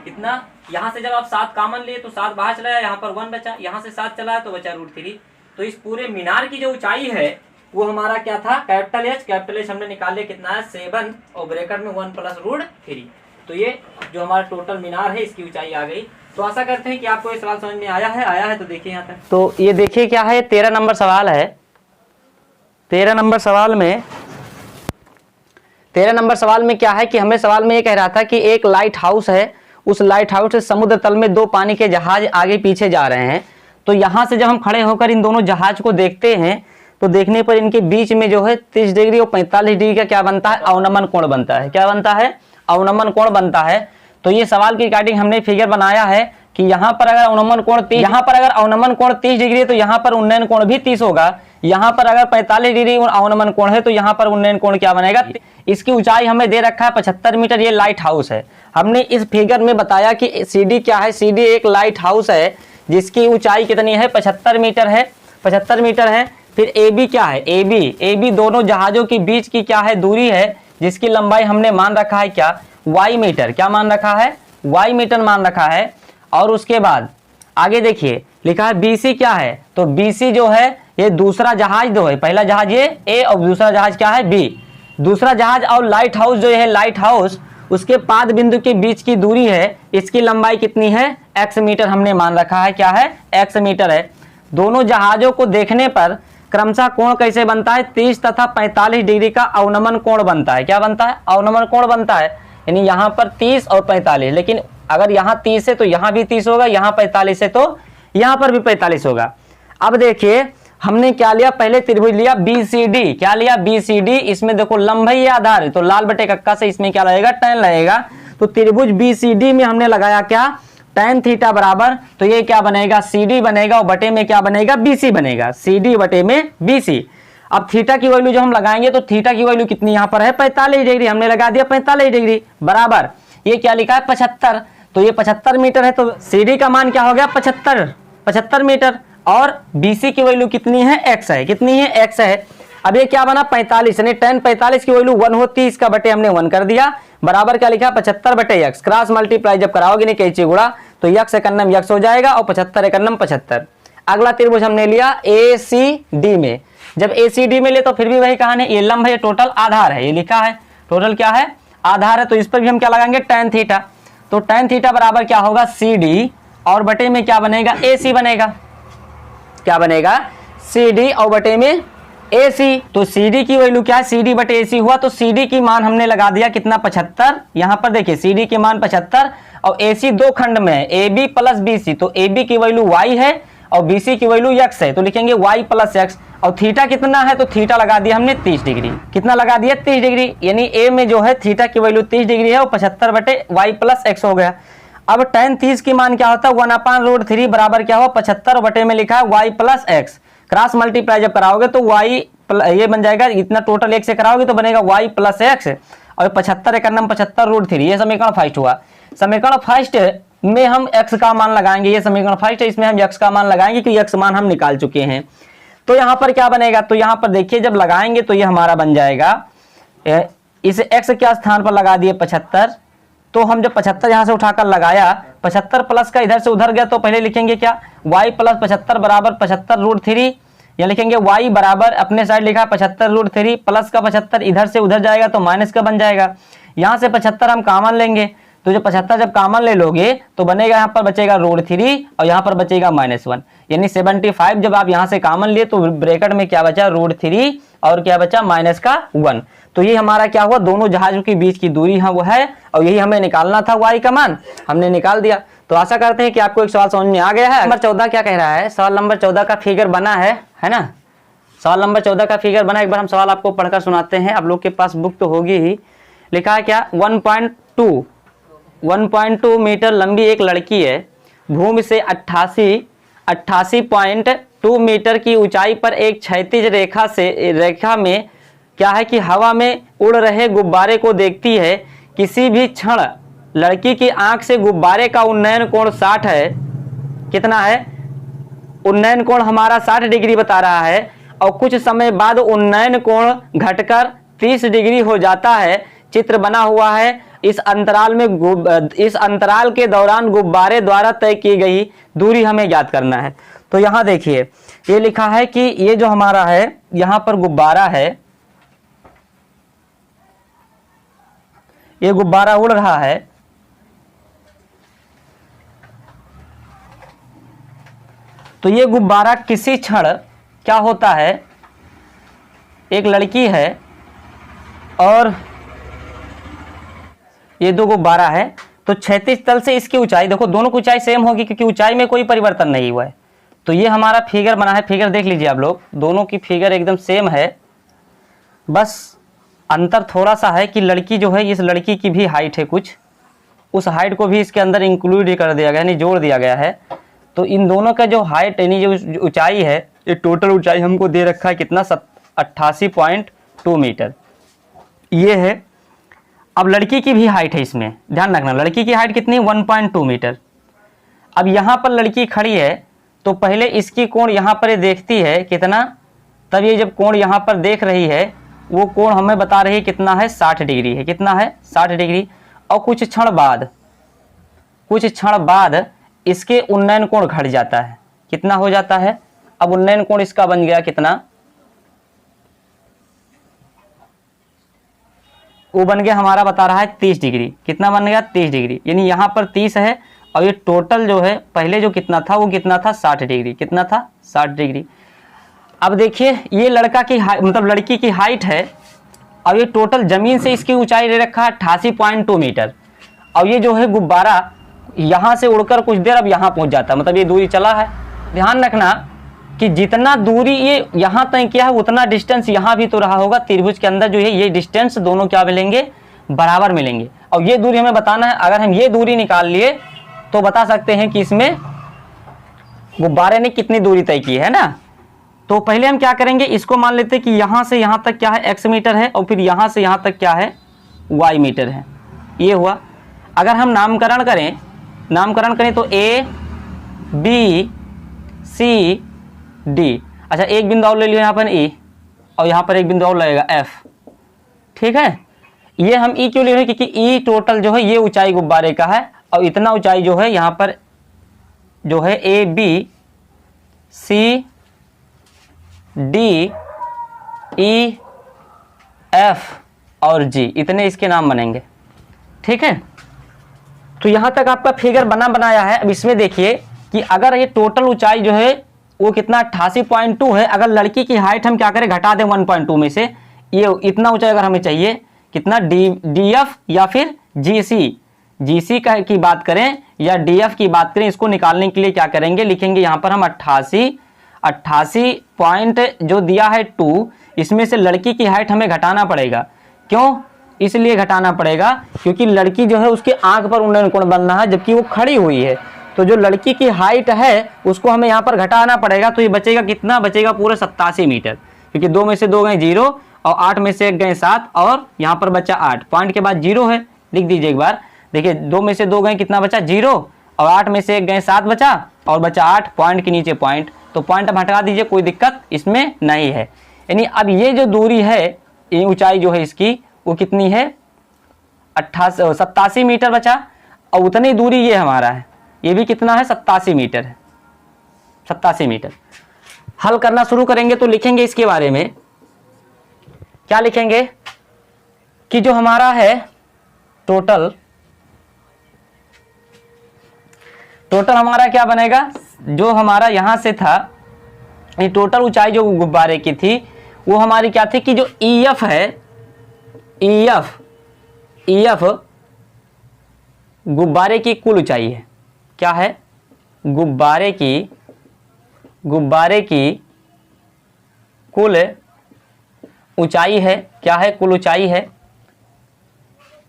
कितना। यहाँ से जब आप 7 कॉमन लिए तो 7 बाहर चला, यहाँ पर 1 बचा, यहाँ से 7 चला तो बचा √3। तो इस पूरे मीनार की जो ऊंचाई है वो हमारा क्या था कैपिटल H हमने निकाल लिया कितना है 7 और ब्रैकेट में 1 + √3। तो ये जो हमारा टोटल मीनार है इसकी ऊंचाई आ गई। तो आशा करते हैं कि आपको ये सवाल समझ में आया है तो देखिए यहाँ तक। तो ये देखिए क्या है 13 नंबर सवाल है। 13 नंबर सवाल में क्या है कि हमें सवाल में ये कह रहा था कि एक लाइट हाउस है, उस लाइट हाउस से समुद्र तल में 2 पानी के जहाज आगे पीछे जा रहे हैं। तो यहाँ से जब हम खड़े होकर इन दोनों जहाज को देखते हैं तो देखने पर इनके बीच में जो है 30 डिग्री और 45 डिग्री का क्या बनता है अवनमन कोण बनता है। क्या बनता है अवनमन कोण बनता है। तो ये सवाल की रिगार्डिंग हमने फिगर बनाया है कि यहाँ पर अगर अवनमन कोण 30 डिग्री है तो यहाँ पर उन्नयन कोण भी 30 होगा। यहाँ पर अगर 45 डिग्री अवनमन कोण है तो यहाँ पर उन्नयन कोण क्या बनेगा। इसकी ऊंचाई हमें दे रखा है 75 मीटर, ये लाइट हाउस है। हमने इस फिगर में बताया कि CD क्या है, CD एक लाइट हाउस है जिसकी ऊंचाई कितनी है 75 मीटर है। फिर AB क्या है, AB दोनों जहाजों के बीच की क्या है दूरी है जिसकी लंबाई हमने मान रखा है क्या y मीटर। क्या मान रखा है y मीटर मान रखा है। और उसके बाद आगे देखिए लिखा है BC क्या है, तो BC जो है ये दूसरा जहाज दो है, पहला जहाज ये A और दूसरा जहाज क्या है B। दूसरा जहाज और लाइट हाउस जो है लाइट हाउस उसके पाद बिंदु के बीच की दूरी है, इसकी लंबाई कितनी है x मीटर हमने मान रखा है। क्या है x मीटर है। दोनों जहाजों को देखने पर क्रमशः कोण कैसे बनता है 30 तथा 45 डिग्री का अवनमन कोण बनता है। क्या बनता है अवनमन कोण बनता है, यानी यहाँ पर 30 और 45, लेकिन अगर यहाँ 30 है तो यहाँ भी 30 होगा, यहाँ 45 है तो यहाँ पर भी 45 होगा। अब देखिए हमने क्या लिया, पहले त्रिभुज लिया BCD। क्या लिया BCD, इसमें देखो लंब है ये आधार है तो लाल बटे कक्का से इसमें क्या लगेगा tan लगेगा। तो त्रिभुज BCD में हमने लगाया क्या tan थीटा बराबर, तो ये क्या बनेगा CD बनेगा और बटे में क्या बनेगा BC बनेगा, CD बटे में BC। अब थीटा की वैल्यू जो हम लगाएंगे तो थीटा की वैल्यू कितनी यहाँ पर है 45 डिग्री, हमने लगा दिया 45 डिग्री बराबर ये क्या लिखा है 75। तो ये 75 मीटर है तो CD का मान क्या हो गया 75 मीटर और BC की वैल्यू कितनी है x है, कितनी है x है। अब ये क्या बना 45, यानी tan 45 की वैल्यू 1 होती है, इसका बटे हमने 1 कर दिया बराबर क्या लिखा 75 बटे x। क्रॉस मल्टीप्लाई जब कराओगे नहीं कैची गुणा तो x एकन्नम x हो जाएगा और 75 एकन्नम 75। अगला त्रिभुज हमने लिया ACD में। जब ACD में ले तो फिर भी वही कहानी, ये लंब है, टोटल आधार है, ये लिखा है टोटल क्या है आधार है। तो इस पर भी हम क्या लगाएंगे tan थीटा। तो tan थीटा बराबर क्या होगा CD और बटे में क्या बनेगा AC बनेगा। क्या बनेगा CD और बटे में AC। तो CD की वैल्यू क्या है CD बटे AC हुआ, तो CD की मान हमने लगा दिया कितना 75। यहाँ पर देखिए CD की मान 75 और AC 2 खंड में है AB प्लस BC, तो AB की वैल्यू y है और BC की वैल्यू x है, तो लिखेंगे y प्लस x। और थीटा कितना है तो थीटा लगा दिया हमने 30 डिग्री। कितना लगा दिया 30 डिग्री, यानी A में जो है थीटा की वैल्यू 30 डिग्री है और 75 बटे y प्लस x हो गया। अब tan 30 की मान क्या होता है 1/√3 बराबर क्या हुआ 75 बटे में लिखा है y plus x। Cross multiply जब कराओगे तो y ये बन जाएगा, इतना टोटल एक से कराओगे तो बनेगा y प्लस x और 75 एकन्नम 75√3। ये समीकरण फर्स्ट हुआ। समीकरण फर्स्ट में हम x का मान लगाएंगे, ये समीकरण फर्स्ट है, इसमें हम x का मान लगाएंगे कि x मान हम निकाल चुके हैं। तो यहाँ पर क्या बनेगा, तो यहाँ पर देखिए जब लगाएंगे तो ये हमारा बन जाएगा, इस x के स्थान पर लगा दिए 75। तो हम जब 75 यहाँ से उठाकर लगाया 75 प्लस का इधर से उधर गया तो पहले लिखेंगे क्या y प्लस 75 बराबर 75√3, या लिखेंगे y बराबर अपने साइड लिखा 75√3 प्लस का 75 इधर से उधर जाएगा तो माइनस का बन जाएगा। यहाँ से 75 हम कॉमन लेंगे तो जो 75 जब कॉमन ले लोगे तो बनेगा यहाँ पर बचेगा √3 और यहाँ पर बचेगा -1, यानी 75 जब आप यहाँ से कॉमन लिए तो ब्रैकेट में क्या बचा √3 और क्या बचा -1। तो ये हमारा क्या हुआ दोनों जहाजों के बीच की दूरी है वो है और यही हमें निकालना था y का मान, हमने निकाल दिया। तो आशा करते हैं कि आपको एक सवाल समझ में आ गया है। नंबर 14 क्या कह रहा है, सवाल नंबर 14 का फिगर बना है ना। सवाल नंबर 14 का फिगर बना, एक बार हम सवाल आपको पढ़कर सुनाते हैं। आप लोग के पास बुक तो होगी ही। लिखा है क्या 1.2 मीटर लंबी एक लड़की है, भूमि से 88.2 मीटर की ऊंचाई पर एक क्षैतिज रेखा में क्या है कि हवा में उड़ रहे गुब्बारे को देखती है। किसी भी क्षण लड़की की आंख से गुब्बारे का उन्नयन कोण 60 है। कितना है? उन्नयन कोण हमारा 60 डिग्री बता रहा है, और कुछ समय बाद उन्नयन कोण घटकर 30 डिग्री हो जाता है। चित्र बना हुआ है। इस अंतराल के दौरान गुब्बारे द्वारा तय की गई दूरी हमें ज्ञात करना है। तो यहाँ देखिए ये लिखा है कि ये जो हमारा है, यहाँ पर गुब्बारा है, ये गुब्बारा उड़ रहा है। तो ये गुब्बारा किसी क्षण क्या होता है, एक लड़की है और ये दो गुब्बारा है, तो क्षैतिज तल से इसकी ऊंचाई, देखो दोनों की ऊंचाई सेम होगी क्योंकि ऊंचाई में कोई परिवर्तन नहीं हुआ है। तो ये हमारा फिगर बना है, फिगर देख लीजिए आप लोग, दोनों की फिगर एकदम सेम है, बस अंतर थोड़ा सा है कि लड़की जो है, इस लड़की की भी हाइट है कुछ, उस हाइट को भी इसके अंदर इंक्लूड कर दिया गया, यानी जोड़ दिया गया है। तो इन दोनों का जो हाइट यानी जो ऊंचाई है, ये टोटल ऊंचाई हमको दे रखा है कितना, 88.2 मीटर ये है। अब लड़की की भी हाइट है, इसमें ध्यान रखना, लड़की की हाइट कितनी, 1.2 मीटर। अब यहाँ पर लड़की खड़ी है तो पहले इसकी कोण यहाँ पर ये देखती है कितना, तब ये जब कोण यहाँ पर देख रही है वो कोण हमें बता रही है कितना है, 60 डिग्री है। कितना है, 60 डिग्री। और कुछ क्षण बाद इसके उन्नयन कोण घट जाता है। कितना हो जाता है, अब उन्नयन कोण इसका बन गया कितना, वो बन गया हमारा बता रहा है 30 डिग्री। कितना बन गया, 30 डिग्री, यानी यहाँ पर 30 है और ये टोटल जो है पहले जो कितना था वो कितना था, 60 डिग्री। कितना था, 60 डिग्री। अब देखिए ये लड़का की मतलब लड़की की हाइट है और ये टोटल जमीन से इसकी ऊंचाई ले रखा है 88.2 मीटर। और ये जो है गुब्बारा यहाँ से उड़कर कुछ देर अब यहाँ पहुँच जाता है, मतलब ये दूरी चला है। ध्यान रखना कि जितना दूरी ये यहाँ तय किया है उतना डिस्टेंस यहाँ भी तो रहा होगा। त्रिभुज के अंदर जो है ये डिस्टेंस दोनों क्या मिलेंगे, बराबर मिलेंगे। और ये दूरी हमें बताना है। अगर हम ये दूरी निकाल लिए तो बता सकते हैं कि इसमें गुब्बारे ने कितनी दूरी तय की है ना। तो पहले हम क्या करेंगे, इसको मान लेते हैं कि यहाँ से यहाँ तक क्या है, x मीटर है, और फिर यहाँ से यहाँ तक क्या है, y मीटर है। ये हुआ। अगर हम नामकरण करें तो A B C D, अच्छा एक बिंदु और ले लिया यहाँ पर E, और यहाँ पर एक बिंदु और लगेगा F। ठीक है, ये हम E क्यों ले रहे हैं, क्योंकि E टोटल जो है ये ऊंचाई गुब्बारे का है, और इतना ऊंचाई जो है यहाँ पर जो है A B C D E F और G, इतने इसके नाम बनेंगे। ठीक है, तो यहाँ तक आपका फिगर बनाया है। अब इसमें देखिए कि अगर ये टोटल ऊंचाई जो है वो कितना 88.2 है, अगर लड़की की हाइट हम क्या करें, घटा दें 1.2 में से, ये इतना ऊंचाई अगर हमें चाहिए, कितना DF या फिर GC का की बात करें या DF की बात करें, इसको निकालने के लिए क्या करेंगे, लिखेंगे यहाँ पर हम 88 पॉइंट जो दिया है 2, इसमें से लड़की की हाइट हमें घटाना पड़ेगा। क्यों, इसलिए घटाना पड़ेगा क्योंकि लड़की जो है उसके आंख पर उन्नयन कोण बनना है, जबकि वो खड़ी हुई है। तो जो लड़की की हाइट है उसको हमें यहाँ पर घटाना पड़ेगा। तो ये बचेगा कितना, बचेगा पूरे 87 मीटर, क्योंकि 2 में से 2 गए 0 और 8 में से 1 गए 7, और यहाँ पर बचा 8। पॉइंट के बाद 0 है, लिख दीजिए एक बार। देखिए 2 में से 2 गए कितना बचा, 0, और 8 में से 1 गए 7 बचा, और बचा 8, पॉइंट के नीचे पॉइंट। तो पॉइंट अब हटा दीजिए, कोई दिक्कत इसमें नहीं है। यानी अब ये जो दूरी है, ये ऊंचाई जो है इसकी वो कितनी है, 87 मीटर बचा, और उतनी दूरी ये हमारा है, ये भी कितना है, 87 मीटर है, 87 मीटर। हल करना शुरू करेंगे तो लिखेंगे इसके बारे में, क्या लिखेंगे कि जो हमारा है टोटल हमारा क्या बनेगा, जो हमारा यहां से था, ये टोटल ऊंचाई जो गुब्बारे की थी वो हमारी क्या थी कि जो EF है, EF गुब्बारे की कुल ऊंचाई है। क्या है, गुब्बारे की कुल ऊंचाई है। क्या है, कुल ऊंचाई है,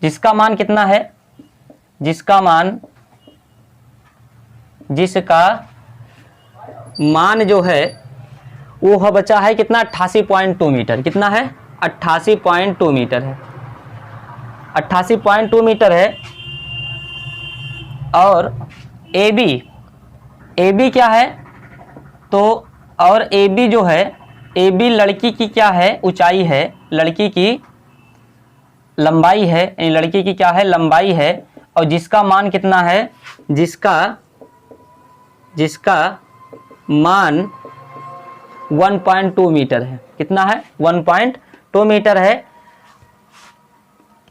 जिसका मान कितना है, जिसका मान जो है वो बचा है कितना, 88.2 मीटर। कितना है, 88.2 मीटर है, 88.2 मीटर है। और ए बी क्या है, तो और ए बी जो है, ए बी लड़की की क्या है, ऊंचाई है, लड़की की लंबाई है, यानी लड़की की क्या है, लंबाई है। और जिसका मान कितना है, जिसका मान 1.2 मीटर है। कितना है, 1.2 मीटर है।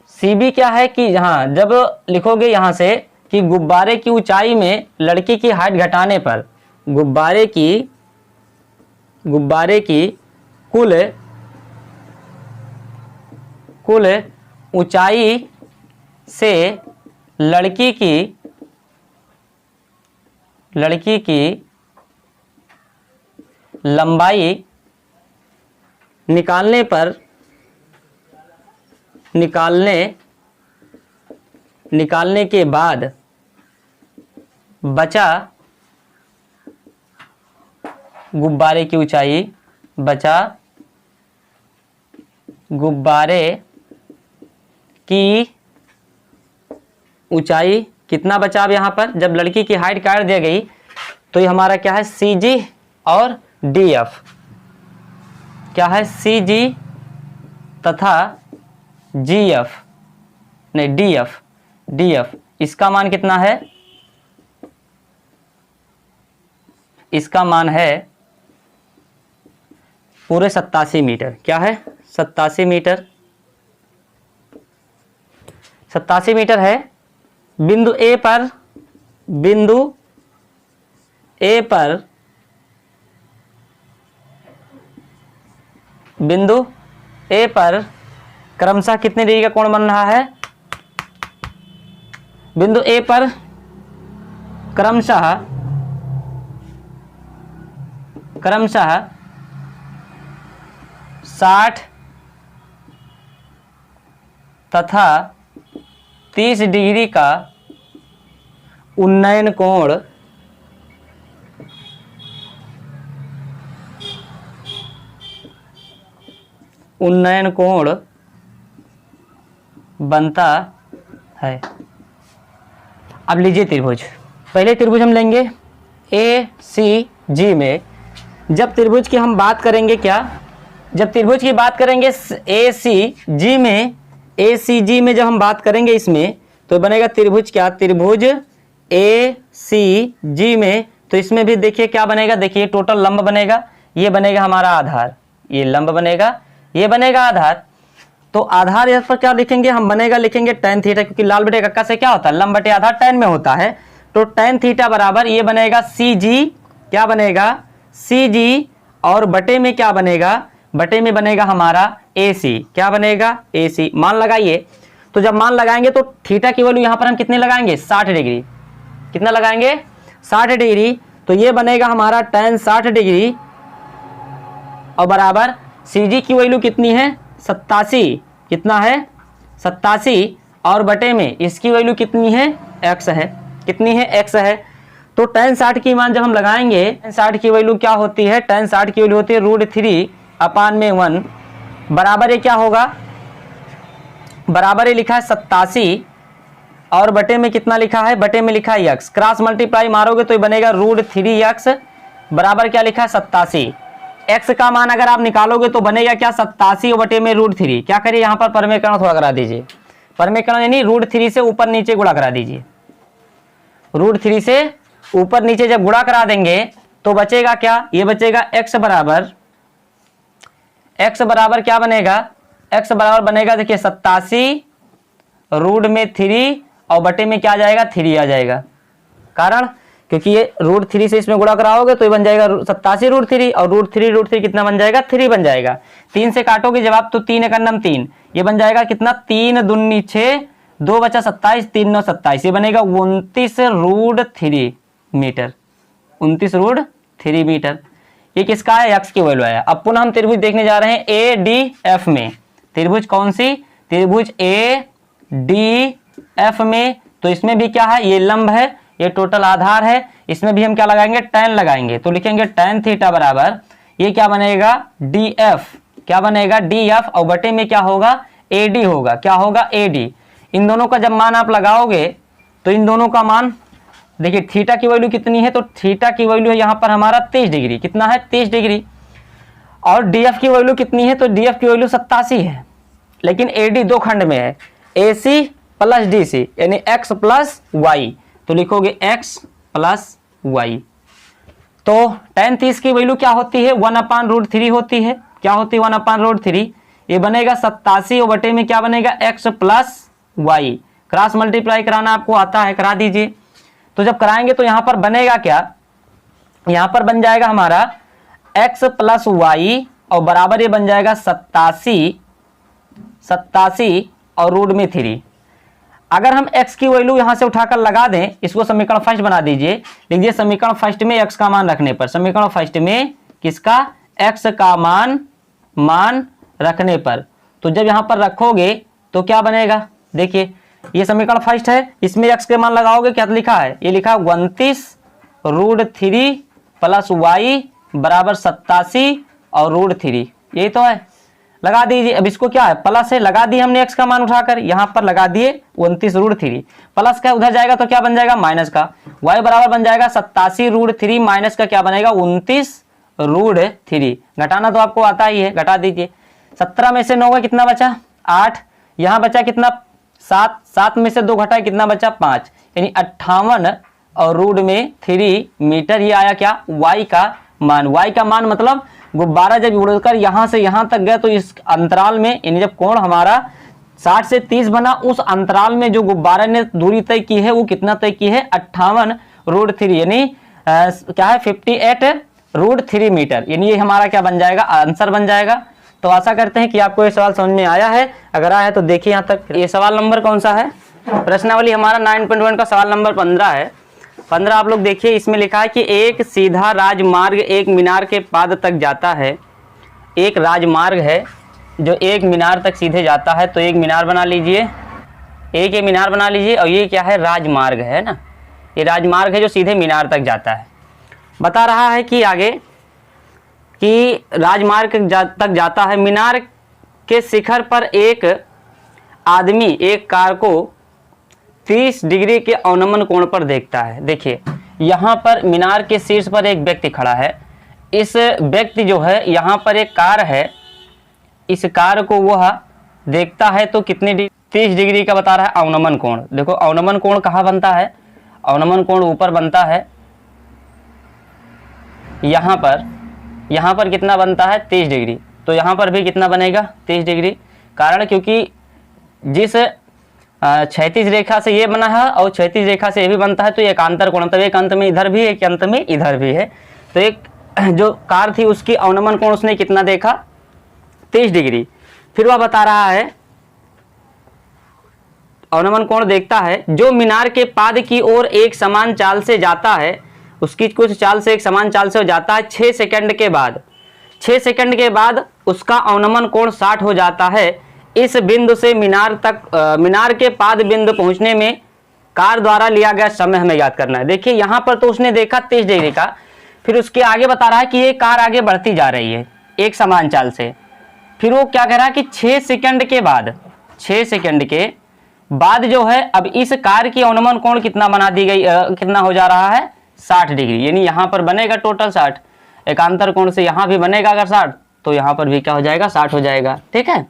सी बी क्या है कि यहाँ जब लिखोगे यहाँ से कि गुब्बारे की ऊंचाई में लड़की की हाइट घटाने पर गुब्बारे की कुल ऊंचाई से लड़की की लंबाई निकालने के बाद बचा गुब्बारे की ऊंचाई, कितना बचा। अब यहाँ पर जब लड़की की हाइट काट दी गई तो ये हमारा क्या है, सी जी और डी एफ। क्या है, सी जी तथा जी एफ, नहीं डी एफ। इसका मान कितना है, इसका मान है पूरे 87 मीटर। क्या है, 87 मीटर, 87 मीटर है। बिंदु ए पर क्रमशः कितने डिग्री का कोण बन रहा है, बिंदु ए पर क्रमशः 60 तथा 30 डिग्री का उन्नयन कोण बनता है। अब लीजिए त्रिभुज। पहले त्रिभुज हम लेंगे ए सी जी में। जब त्रिभुज की हम बात करेंगे, जब त्रिभुज की बात करेंगे ए सी जी में जब हम बात करेंगे इसमें, तो बनेगा त्रिभुज क्या, त्रिभुज ए सी जी में। तो इसमें भी देखिए क्या बनेगा, देखिए टोटल लंब बनेगा, ये बनेगा हमारा आधार, ये लंब बनेगा, ये बनेगा आधार। तो आधार यहाँ पर क्या लिखेंगे हम, लिखेंगे tan थीटा, क्योंकि लाल बटे कक्का से क्या होता है, लंब बटे आधार tan में होता है। तो tan थीटा बराबर ये बनेगा सी जी, क्या बनेगा, सी जी, और बटे में क्या बनेगा, बटे में बनेगा हमारा ए सी। क्या बनेगा, ए सी। मान लगाइए, तो जब मान लगाएंगे तो थीटा की वैल्यू यहाँ पर हम कितने लगाएंगे, 60 डिग्री। कितना लगाएंगे, 60 डिग्री। तो ये बनेगा हमारा tan 60 डिग्री, और बराबर सी जी की वैल्यू कितनी है, 87। कितना है, 87, और बटे में इसकी वैल्यू कितनी है, x है। कितनी है, x है। तो tan 60 की मान जब हम लगाएंगे, tan 60 की वैल्यू क्या होती है, tan 60 की वैल्यू होती है √3/1, बराबर ये क्या होगा, बराबर ये लिखा है 87, और बटे में कितना लिखा है, बटे में लिखा है x। क्रॉस मल्टीप्लाई मारोगे तो ये बनेगा √3x बराबर क्या लिखा है, 87। x का मान अगर आप निकालोगे तो बनेगा क्या, 87 और बटे में √3। क्या करिए यहाँ पर परमेकरण थोड़ा करा दीजिए, परमेकरण यानी √3 से ऊपर नीचे गुणा करा दीजिए। √3 से ऊपर नीचे जब गुणा करा देंगे तो बचेगा क्या, ये बचेगा x बराबर क्या बनेगा, x बराबर बनेगा देखिए 87 √3 और बटे में क्या आ जाएगा, 3 आ जाएगा। कारण क्योंकि ये √3 से इसमें गुणा कराओगे तो ये बन जाएगा 87 √3, और √3 कितना बन जाएगा, 3 बन जाएगा। 3 से काटोगे जवाब तो 3 1 9 3, ये बन जाएगा कितना, 3 दूनी 6, 2 बचा 27, 3 9 27, ये बनेगा 29 √3 मीटर, 29 √3 मीटर। ये किसका है, x की वैल्यू है। अब पुनः हम त्रिभुज देखने जा रहे हैं ए डी एफ में। त्रिभुज कौन सी, त्रिभुज ए डी एफ में। तो इसमें भी क्या है, ये लंब है, ये टोटल आधार है। इसमें भी हम क्या लगाएंगे, tan लगाएंगे। तो लिखेंगे tan थीटा बराबर ये क्या बनेगा, डी एफ क्या बनेगा DF और बटे में क्या होगा AD होगा, क्या होगा AD। इन दोनों का जब मान आप लगाओगे तो इन दोनों का मान देखिए, थीटा की वैल्यू कितनी है, तो थीटा की वैल्यू है यहाँ पर हमारा 23 डिग्री, कितना है 23 डिग्री। और DF की वैल्यू कितनी है, तो DF की वैल्यू 87 है। लेकिन AD दो खंड में है, AC प्लस DC यानी x प्लस वाई, तो लिखोगे x प्लस वाई। तो tan 30 की वैल्यू क्या होती है 1/√3 होती है, क्या होती है 1/√3। ये बनेगा 87 और बटे में क्या बनेगा x plus y. Cross multiply कराना आपको आता है, करा दीजिए। तो जब कराएंगे तो यहां पर बनेगा क्या, यहां पर बन जाएगा हमारा x प्लस वाई और बराबर ये बन जाएगा 87 और √3। अगर हम x की वैल्यू यहां से उठाकर लगा दें, इसको समीकरण फर्स्ट बना दीजिए, लिखिए समीकरण फर्स्ट में x का मान रखने पर, समीकरण फर्स्ट में किसका x का मान रखने पर, तो जब यहां पर रखोगे तो क्या बनेगा, देखिए ये समीकरण फर्स्ट है, इसमें x के मान लगाओगे, क्या लिखा है, ये लिखा 29√3 प्लस वाई बराबर 87 और √3, यही तो है। लगा दीजिए, अब इसको क्या है प्लस है, लगा दिए हमने x का मान उठाकर, यहां पर लगा दिए 29√3, प्लस का उधर जाएगा तो क्या बन जाएगा माइनस का, y बराबर बन जाएगा 87√3 माइनस का क्या बनेगा 29√3। घटाना तो आपको आता ही है, घटा दीजिए। 17 में से 9 का कितना बचा 8, यहां बचा कितना 7 में से 2 घटा कितना बचा 5, यानी 58 और √3 मीटर। ये आया क्या y का मान। y का मान मतलब गुब्बारा जब उड़कर यहां से यहां तक गया तो इस अंतराल में, यानी जब कोण हमारा 60 से 30 बना, उस अंतराल में जो गुब्बारा ने दूरी तय की है वो कितना तय की है 58√3, यानी क्या है 58√3 मीटर, यानी ये हमारा क्या बन जाएगा आंसर बन जाएगा। तो आशा करते हैं कि आपको ये सवाल समझ में आया है। अगर आया है तो देखिए यहाँ तक। ये सवाल नंबर कौन सा है, प्रश्नावली हमारा 9.1 का सवाल नंबर 15 है। 15 आप लोग देखिए, इसमें लिखा है कि एक सीधा राजमार्ग एक मीनार के पाद तक जाता है। एक राजमार्ग है जो एक मीनार तक सीधे जाता है, तो एक मीनार बना लीजिए, एक ये मीनार बना लीजिए, और ये क्या है राजमार्ग है ना, ये राजमार्ग है जो सीधे मीनार तक जाता है। बता रहा है कि आगे कि राजमार्ग तक जाता है, मीनार के शिखर पर एक आदमी एक कार को 30 डिग्री के अवनमन कोण पर देखता है। देखिए यहाँ पर मीनार के शीर्ष पर एक व्यक्ति खड़ा है, इस व्यक्ति जो है यहाँ पर एक कार है, इस कार को वह देखता है तो कितने 30 डिग्री का बता रहा है अवनमन कोण। देखो अवनमन कोण कहाँ बनता है, अवनमन कोण ऊपर बनता है, यहाँ पर कितना बनता है 30 डिग्री, तो यहाँ पर भी कितना बनेगा 30 डिग्री। कारण क्योंकि जिस क्षैतिज रेखा से ये बना है और क्षैतिज रेखा से ये भी बनता है, तो एकांतर कोण, मतलब एक अंत में इधर भी एक अंत में इधर भी है। तो एक जो कार थी उसकी अवनमन कोण उसने कितना देखा 30 डिग्री। फिर वह बता रहा है अवनमन कोण देखता है जो मीनार के पाद की ओर एक समान चाल से जाता है, उसकी कुछ चाल से एक समान चाल से हो जाता है 6 सेकंड के बाद। 6 सेकंड के बाद उसका अवनमन कोण 60 हो जाता है। इस बिंदु से मीनार के पाद बिंदु पहुंचने में कार द्वारा लिया गया समय हमें याद करना है। देखिए यहाँ पर तो उसने देखा 30 डिग्री का, फिर उसके आगे बता रहा है कि ये कार आगे बढ़ती जा रही है एक समान चाल से। फिर वो क्या कह रहा है कि 6 सेकंड के बाद जो है अब इस कार की अवनमन कोण कितना बना दी गई, कितना हो जा रहा है 60 डिग्री, यानी यहाँ पर बनेगा टोटल 60, एकांतर कोण से यहाँ भी बनेगा अगर 60 तो यहाँ पर भी क्या हो जाएगा 60 हो जाएगा। ठीक है,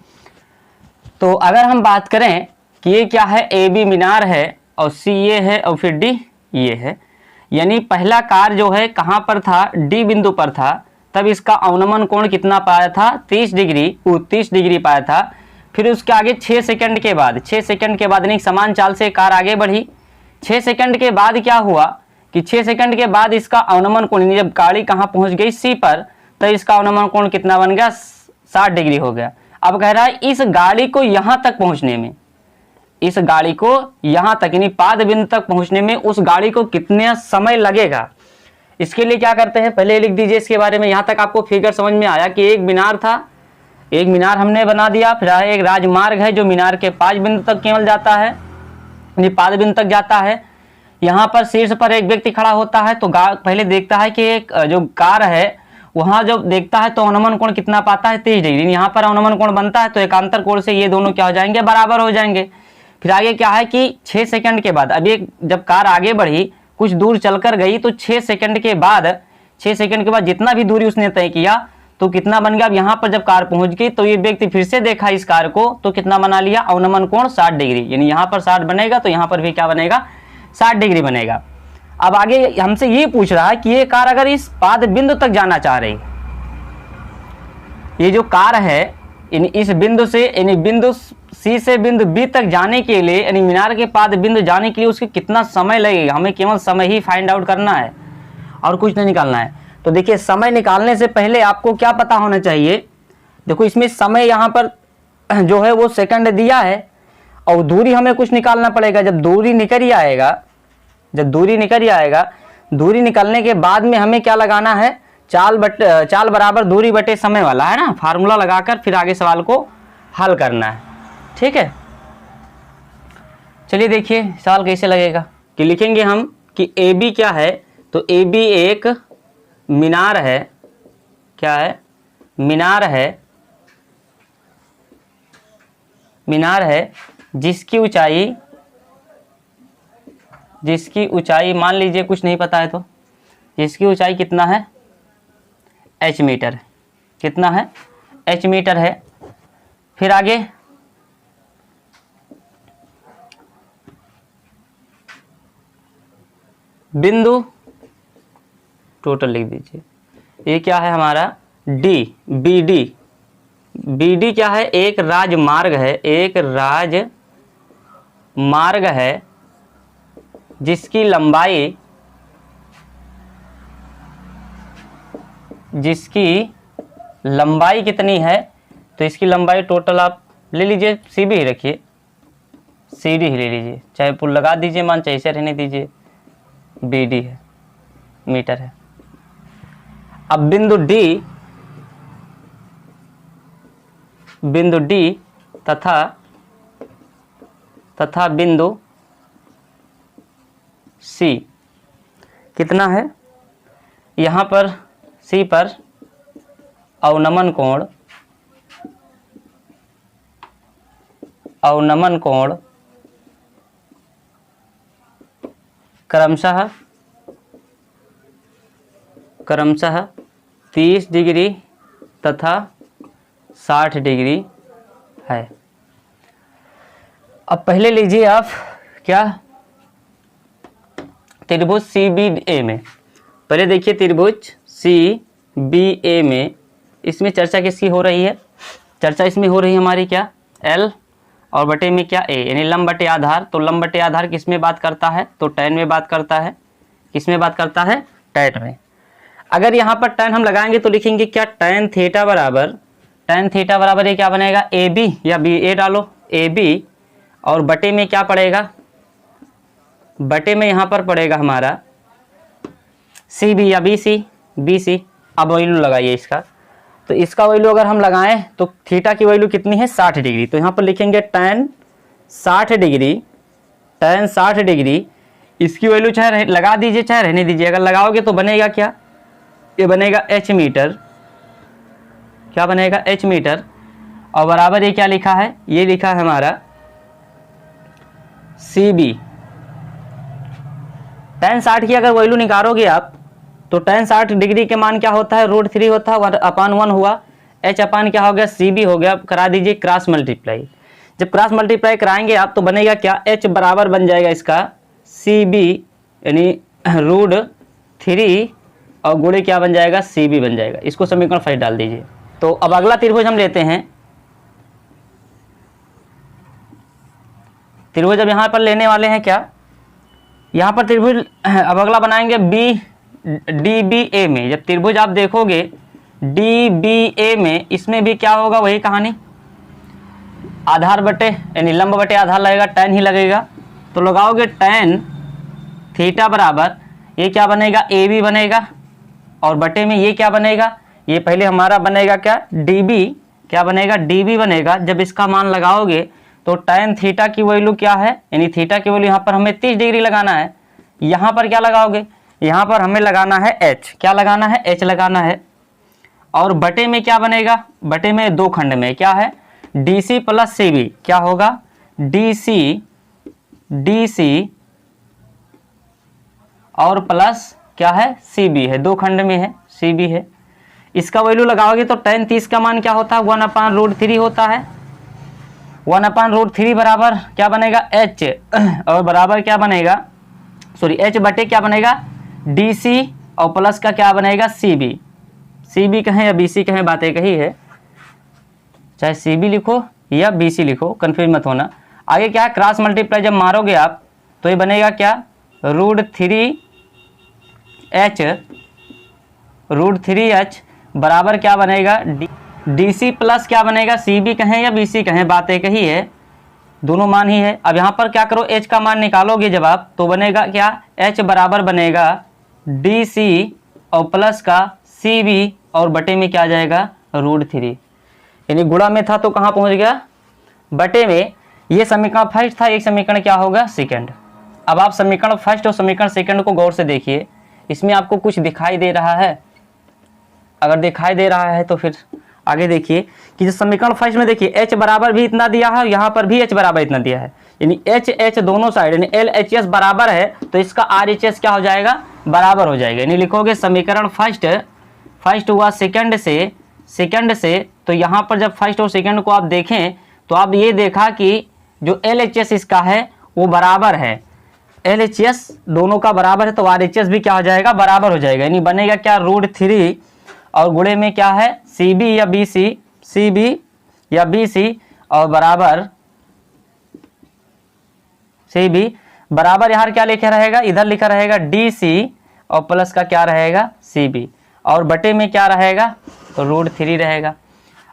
तो अगर हम बात करें कि ये क्या है AB मीनार है और C ये है और फिर D ये है, यानी पहला कार जो है कहाँ पर था D बिंदु पर था, तब इसका अवनमन कोण कितना पाया था 30 डिग्री पाया था। फिर उसके आगे 6 सेकंड के बाद यानी समान चाल से कार आगे बढ़ी। 6 सेकंड के बाद क्या हुआ कि 6 सेकंड के बाद इसका अवनमन कोण, जब गाड़ी कहाँ पहुंच गई C पर, तो इसका अवनमन कोण कितना बन गया 60 डिग्री हो गया। अब कह रहा है इस गाड़ी को यहाँ तक पहुँचने में, इस गाड़ी को यहाँ तक यानी पाद बिंदु तक पहुँचने में उस गाड़ी को कितने समय लगेगा। इसके लिए क्या करते हैं पहले लिख दीजिए इसके बारे में। यहाँ तक आपको फिगर समझ में आया कि एक मीनार था, एक मीनार हमने बना दिया, फिर एक राजमार्ग है जो मीनार के 5 बिंदु तक केवल जाता है, यानी पाद बिंदु तक जाता है। यहाँ पर शीर्ष पर एक व्यक्ति खड़ा होता है, तो पहले देखता है कि एक जो कार है वहां जब देखता है तो अवनमन कोण कितना पाता है 30 डिग्री। यहाँ पर अवनमन कोण बनता है तो एकांतर कोण से ये दोनों क्या हो जाएंगे, बराबर हो जाएंगे। फिर आगे क्या है कि 6 सेकंड के बाद, अभी जब कार आगे बढ़ी कुछ दूर चलकर गई तो 6 सेकंड के बाद जितना भी दूरी उसने तय किया तो कितना बन गया। अब यहाँ पर जब कार पहुंच गई तो ये व्यक्ति फिर से देखा इस कार को तो कितना बना लिया, अवनमन कोण 60 डिग्री, यानी यहाँ पर 60 बनेगा तो यहाँ पर भी क्या बनेगा, 60 डिग्री बनेगा। अब आगे हमसे ये पूछ रहा है कि ये कार अगर इस पाद बिंदु तक जाना चाह रही, ये जो कार है इस बिंदु से यानी बिंदु सी से बिंदु बी तक जाने के लिए, यानी मीनार के पाद बिंदु जाने के लिए उसके कितना समय लगेगा, हमें केवल समय ही फाइंड आउट करना है और कुछ नहीं निकालना है। तो देखिए समय निकालने से पहले आपको क्या पता होना चाहिए, देखो इसमें समय यहाँ पर जो है वो सेकंड दिया है और दूरी हमें कुछ निकालना पड़ेगा। जब दूरी निकल ही आएगा, दूरी निकलने के बाद में हमें क्या लगाना है, चाल बराबर दूरी बटे समय वाला है ना, फार्मूला लगाकर फिर आगे सवाल को हल करना है। ठीक है, चलिए देखिए सवाल कैसे लगेगा कि लिखेंगे हम कि ए बी क्या है, तो ए बी एक मीनार है, क्या है, मीनार है जिसकी ऊंचाई मान लीजिए कुछ नहीं पता है तो जिसकी ऊंचाई कितना है, h मीटर, कितना है, h मीटर है। फिर आगे बिंदु टोटल लिख दीजिए, ये क्या है हमारा डी, बी डी क्या है, एक राजमार्ग है, जिसकी लंबाई कितनी है, तो इसकी लंबाई टोटल आप ले लीजिए, सी बी ही रखिए, सी डी ही ले लीजिए, चाहे पुल लगा दीजिए मान, चाहे इसे रहने दीजिए, बी डी है, मीटर है। अब बिंदु डी तथा बिंदु सी कितना है, यहाँ पर सी पर अवनमन कोण क्रमशः 30 डिग्री तथा 60 डिग्री है। अब पहले लीजिए आप क्या, त्रिभुज CBA में, पहले देखिए त्रिभुज CBA में, इसमें चर्चा किसकी हो रही है, चर्चा इसमें हो रही है हमारी क्या, L और बटे में क्या A, यानी लंब बटे आधार। तो लंब बटे आधार किस में बात करता है, तो tan में बात करता है, किस में बात करता है, tan में। अगर यहाँ पर tan हम लगाएंगे तो लिखेंगे क्या, tan थीटा बराबर ये क्या बनेगा, AB या BA डालो, AB और बटे में क्या पड़ेगा, बटे में यहाँ पर पड़ेगा हमारा CB या BC। अब वैल्यू लगाइए इसका, तो इसका वैल्यू अगर हम लगाएं तो थीटा की वैल्यू कितनी है, 60 डिग्री। तो यहाँ पर लिखेंगे tan 60 डिग्री, इसकी वैल्यू चाहे लगा दीजिए चाहे रहने दीजिए, अगर लगाओगे तो बनेगा क्या, ये बनेगा h मीटर, क्या बनेगा, h मीटर। और बराबर ये क्या लिखा है, ये लिखा है हमारा CB। tan 60 की अगर वैल्यू निकालोगे आप तो tan 60 डिग्री के मान क्या होता है, √3 होता है, 1/1 हुआ, h अपान क्या हो गया, CB हो गया। करा दीजिए क्रॉस मल्टीप्लाई, जब क्रॉस मल्टीप्लाई कराएंगे आप तो बनेगा क्या, h बराबर बन जाएगा इसका CB यानी √3 और गुणे क्या बन जाएगा, CB बन जाएगा। इसको समीकरण 5 डाल दीजिए। तो अब अगला त्रिभुज हम लेते हैं, त्रिभुज अब यहाँ पर लेने वाले हैं क्या, यहाँ पर त्रिभुज अब अगला बनाएंगे DBA में। जब त्रिभुज आप देखोगे DBA में, इसमें भी क्या होगा, वही कहानी, आधार बटे यानी लंब बटे आधार लगेगा, tan ही लगेगा। तो लगाओगे tan थीटा बराबर ये क्या बनेगा, AB बनेगा और बटे में ये क्या बनेगा, ये पहले हमारा बनेगा क्या, DB, क्या बनेगा, DB बनेगा। जब इसका मान लगाओगे तो tan थीटा की वैल्यू क्या है, यानी थीटा की वैल्यू यहाँ पर हमें 30 डिग्री लगाना है। यहाँ पर क्या लगाओगे, यहाँ पर हमें लगाना है h, क्या लगाना है, h लगाना है। और बटे में क्या बनेगा, बटे में दो खंड में क्या है, DC प्लस CB क्या होगा, DC और प्लस क्या है, CB है, दो खंड में है, CB है। इसका वैल्यू लगाओगे तो tan 30 का मान क्या होता है, 1/√3 होता है। 1/√3 बराबर क्या बनेगा, H और बराबर क्या बनेगा, सॉरी H बटे क्या बनेगा, DC और प्लस का क्या बनेगा, CB कहें या BC कहें, बात एक ही है, चाहे CB लिखो या BC लिखो, कंफ्यूज मत होना। आगे क्या है, क्रॉस मल्टीप्लाई जब मारोगे आप तो ये बनेगा क्या, √3H बराबर क्या बनेगा, DC प्लस क्या बनेगा, CB कहें या BC कहें, बात एक ही है, दोनों मान ही है। अब यहाँ पर क्या करो, H का मान निकालोगे जब आप तो बनेगा क्या, H बराबर बनेगा DC और प्लस का CB और बटे में क्या आ जाएगा, √3, यानी गुणा में था तो कहाँ पहुँच गया, बटे में। ये समीकरण फर्स्ट था, एक समीकरण क्या होगा, सेकंड। अब आप समीकरण फर्स्ट और समीकरण सेकंड को गौर से देखिए, इसमें आपको कुछ दिखाई दे रहा है, अगर दिखाई दे रहा है तो फिर आगे देखिए कि जो समीकरण फर्स्ट में देखिए H बराबर भी इतना दिया है, यहाँ पर भी H बराबर इतना दिया है, यानी H दोनों साइड यानी LHS बराबर है, तो इसका RHS क्या हो जाएगा, बराबर हो जाएगा। यानी लिखोगे समीकरण फर्स्ट हुआ सेकंड से, तो यहाँ पर जब फर्स्ट और सेकंड को आप देखें तो आप ये देखा कि जो LHS इसका है वो बराबर है, LHS दोनों का बराबर है, तो RHS भी क्या हो जाएगा, बराबर हो जाएगा। यानी बनेगा क्या, √3 और गुणे में क्या है, CB या BC और बराबर CB बराबर यहाँ क्या लिखा रहेगा, इधर लिखा रहेगा DC और प्लस का क्या रहेगा, CB और बटे में क्या रहेगा, तो √3 रहेगा।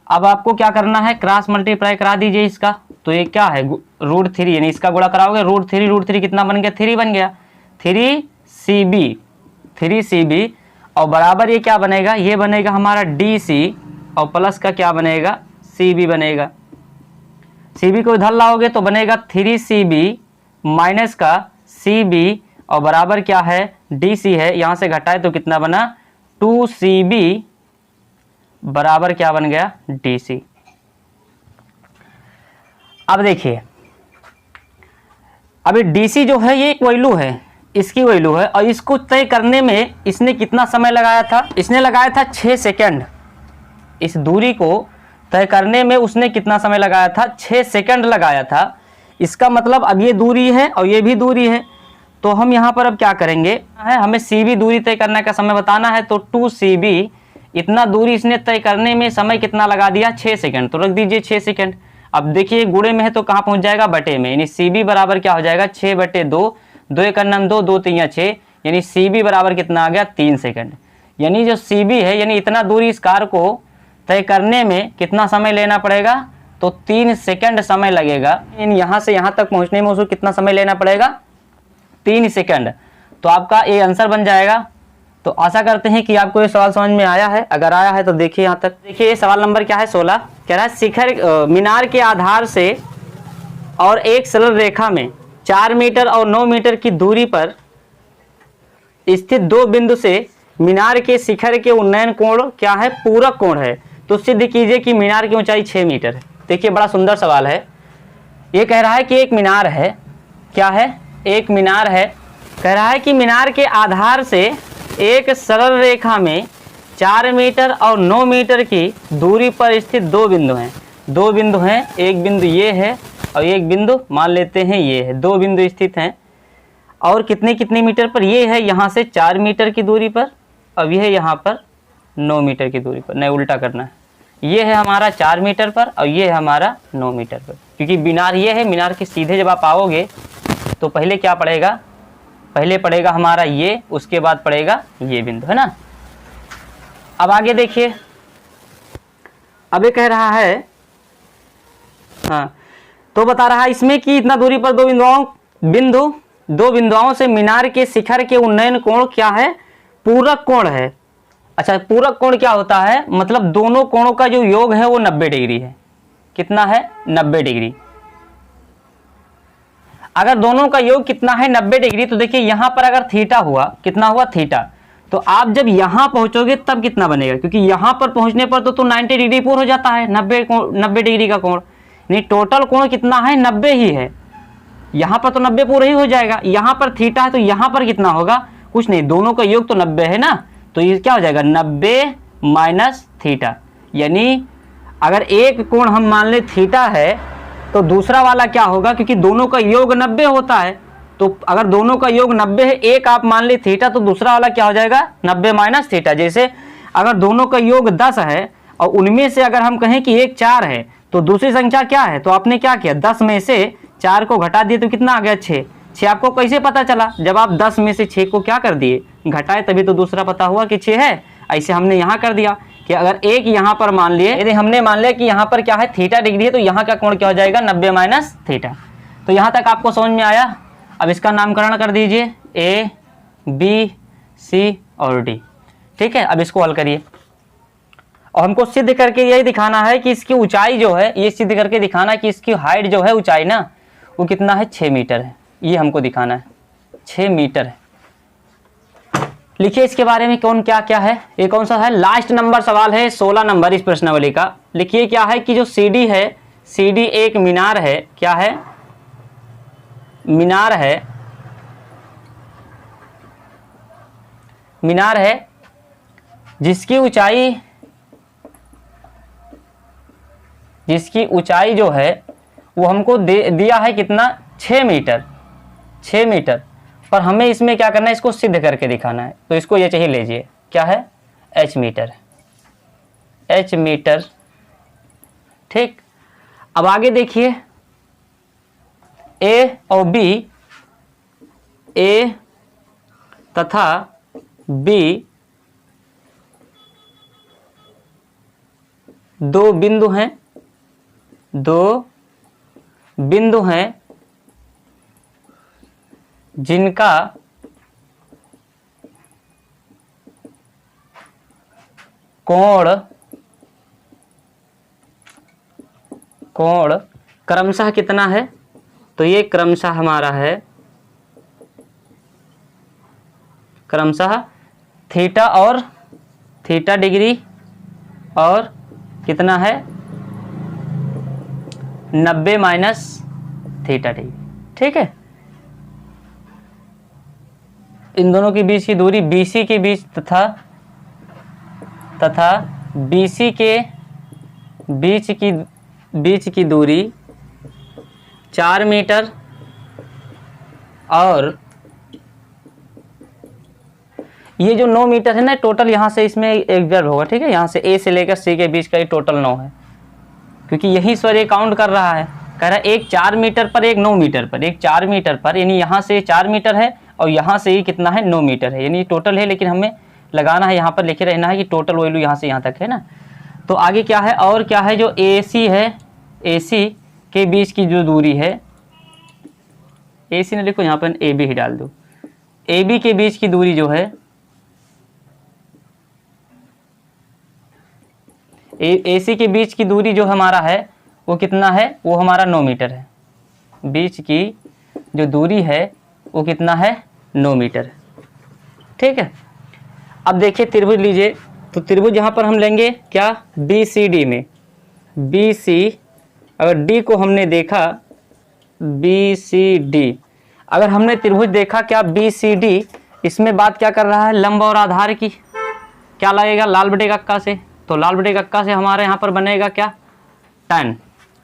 अब आपको क्या करना है, क्रॉस मल्टीप्लाई करा दीजिए इसका, तो ये क्या है, √3 यानी इसका गुणा कराओगे, √3 कितना बन गया, 3 बन गया, 3CB और बराबर ये क्या बनेगा, ये बनेगा हमारा DC और प्लस का क्या बनेगा, CB बनेगा। CB को इधर लाओगे तो बनेगा 3CB माइनस का CB और बराबर क्या है, DC है, यहाँ से घटाए तो कितना बना, 2CB बराबर क्या बन गया, DC। अब देखिए, अभी DC जो है ये एक वैल्यू है, इसकी वैल्यू है, और इसको तय करने में इसने कितना समय लगाया था, इसने लगाया था 6 सेकंड। इस दूरी को तय करने में उसने कितना समय लगाया था, 6 सेकंड लगाया था। इसका मतलब अब ये दूरी है और ये भी दूरी है, तो हम यहाँ पर अब क्या करेंगे, हमें CB दूरी तय करने का समय बताना है, तो 2CB इतना दूरी इसने तय करने में समय कितना लगा दिया, 6 सेकंड, तो रख दीजिए 6 सेकंड। अब देखिए गुणे में है तो कहाँ पहुँच जाएगा, बटे में, यानी CB बराबर क्या हो जाएगा, 6/2, 2 × 9 2, 2 × 3 = 6, यानी CB बराबर कितना आ गया, 3 सेकंड। यानी जो CB है, यानी इतना दूरी इस कार को तय करने में कितना समय लेना पड़ेगा, तो 3 सेकंड समय लगेगा। यहाँ से यहाँ तक पहुँचने में उसको कितना समय लेना पड़ेगा, 3 सेकंड। तो आपका ये आंसर बन जाएगा। तो आशा करते हैं कि आपको ये सवाल समझ में आया है। अगर आया है तो देखिए यहाँ तक। देखिए ये सवाल नंबर क्या है, 16, कह रहा है शिखर मीनार के आधार से और एक सरल रेखा में 4 मीटर और 9 मीटर की दूरी पर स्थित दो बिंदु से मीनार के शिखर के उन्नयन कोण क्या है, पूरक कोण है। तो सिद्ध कीजिए कि मीनार की ऊंचाई 6 मीटर है। देखिए बड़ा सुंदर सवाल है। ये कह रहा है कि एक मीनार है, क्या है, एक मीनार है। कह रहा है कि मीनार के आधार से एक सरल रेखा में 4 मीटर और 9 मीटर की दूरी पर स्थित दो बिंदु हैं। दो बिंदु हैं, एक बिंदु ये है और एक बिंदु मान लेते हैं ये है। दो बिंदु स्थित हैं और कितने मीटर पर, ये है यहाँ से 4 मीटर की दूरी पर, अब यह है यहाँ पर 9 मीटर की दूरी पर। नहीं, उल्टा करना है। ये है हमारा 4 मीटर पर और ये है हमारा 9 मीटर पर, क्योंकि मीनार ये है। मीनार के सीधे जब आप आओगे तो पहले क्या पड़ेगा, पहले पड़ेगा हमारा ये, उसके बाद पड़ेगा ये बिंदु, है ना। अब आगे देखिए, अब ये कह रहा है, हाँ, तो बता रहा है इसमें कि इतना दूरी पर दो बिंदुओं से मीनार के शिखर के उन्नयन कोण क्या है, पूरक कोण है। अच्छा, पूरक कोण क्या होता है, मतलब दोनों कोणों का जो योग है वो 90 डिग्री है। कितना है, 90 डिग्री। अगर दोनों का योग कितना है, 90 डिग्री, तो देखिए यहां पर अगर थीटा हुआ, कितना हुआ थीटा, तो आप जब यहाँ पहुंचोगे तब कितना बनेगा, क्योंकि यहाँ पर पहुंचने पर तो 90 डिग्री पूर्ण हो जाता है, 90 डिग्री का कोण, नहीं टोटल कोण कितना है 90 ही है, यहाँ पर तो 90 पूरा ही हो जाएगा। यहाँ पर थीटा है तो यहाँ पर कितना होगा, कुछ नहीं, दोनों का योग तो 90 है ना, तो ये क्या हो जाएगा 90 माइनस थीटा। यानी अगर एक कोण हम मान ले थीटा है तो दूसरा वाला क्या होगा, क्योंकि दोनों का योग 90 होता है, तो अगर दोनों का योग 90 है, एक आप मान ले थीटा, तो दूसरा वाला क्या हो जाएगा 90 माइनस थीटा। जैसे अगर दोनों का योग 10 है और उनमें से अगर हम कहें कि एक 4 है तो दूसरी संख्या क्या है, तो आपने क्या किया 10 में से 4 को घटा दिए तो कितना आ गया 6। आपको कैसे पता चला, जब आप 10 में से 6 को क्या कर दिए घटाए, तभी तो दूसरा पता हुआ कि 6 है। ऐसे हमने यहाँ कर दिया कि अगर एक यहाँ पर मान लिए, यदि हमने मान लिया कि यहाँ पर क्या है थीटा डिग्री है, तो यहाँ का कोण क्या हो जाएगा 90 माइनस थीटा। तो यहाँ तक आपको समझ में आया। अब इसका नामकरण कर दीजिए A, B, C और D। ठीक है, अब इसको हल करिए और हमको सिद्ध करके यही दिखाना है कि इसकी ऊंचाई जो है, ये सिद्ध करके दिखाना है कि इसकी हाइट जो है, ऊंचाई ना, वो कितना है 6 मीटर है। ये हमको दिखाना है 6 मीटर है। लिखिए इसके बारे में कौन क्या क्या है। ये कौन सा है, लास्ट नंबर सवाल है 16 नंबर इस प्रश्नावली का। लिखिए क्या है कि जो CD है, CD एक मीनार है, क्या है मीनार है, मीनार है जिसकी ऊंचाई जो है वो हमको दिया है कितना 6 मीटर, 6 मीटर। पर हमें इसमें क्या करना है, इसको सिद्ध करके दिखाना है। तो इसको ये चाहिए लीजिए, क्या है h मीटर, h मीटर। ठीक, अब आगे देखिए A और B, A तथा B दो बिंदु हैं, जिनका कोण क्रमशः कितना है, तो ये क्रमशः हमारा है क्रमशः थीटा और थीटा डिग्री और कितना है 90 माइनस थीटा डिग्री। ठीक है, इन दोनों के बीच की दूरी BC के बीच तथा BC के बीच की दूरी 4 मीटर और ये जो 9 मीटर है ना टोटल, यहाँ से इसमें एक वर्ग होगा। ठीक है, यहाँ से A से लेकर C के बीच का ये टोटल 9 है, क्योंकि यही सर काउंट कर रहा है, कह रहा है एक 4 मीटर पर एक 9 मीटर पर, एक 4 मीटर पर, यानी यहाँ से 4 मीटर है और यहाँ से ही कितना है 9 मीटर है, यानी टोटल है। लेकिन हमें लगाना है, यहाँ पर लिखे रहना है कि टोटल वैल्यू यहाँ से यहाँ तक है ना। तो आगे क्या है, और क्या है, जो AC है, AC के बीच की जो दूरी है, AC ने लिखो यहाँ पर AB ही डाल दो, AB के बीच की दूरी जो है, AC के बीच की दूरी जो हमारा है वो कितना है, वो हमारा 9 मीटर है। बीच की जो दूरी है वो कितना है 9 मीटर है। ठीक है, अब देखिए त्रिभुज लीजिए, तो त्रिभुज यहाँ पर हम लेंगे क्या BCD में, BC अगर D को हमने देखा BCD, अगर हमने त्रिभुज देखा क्या BCD, इसमें बात क्या कर रहा है लंब और आधार की, क्या लगेगा लाल बटे कक्का से, तो लाल बटे कक्का से हमारे यहाँ पर बनेगा क्या tan,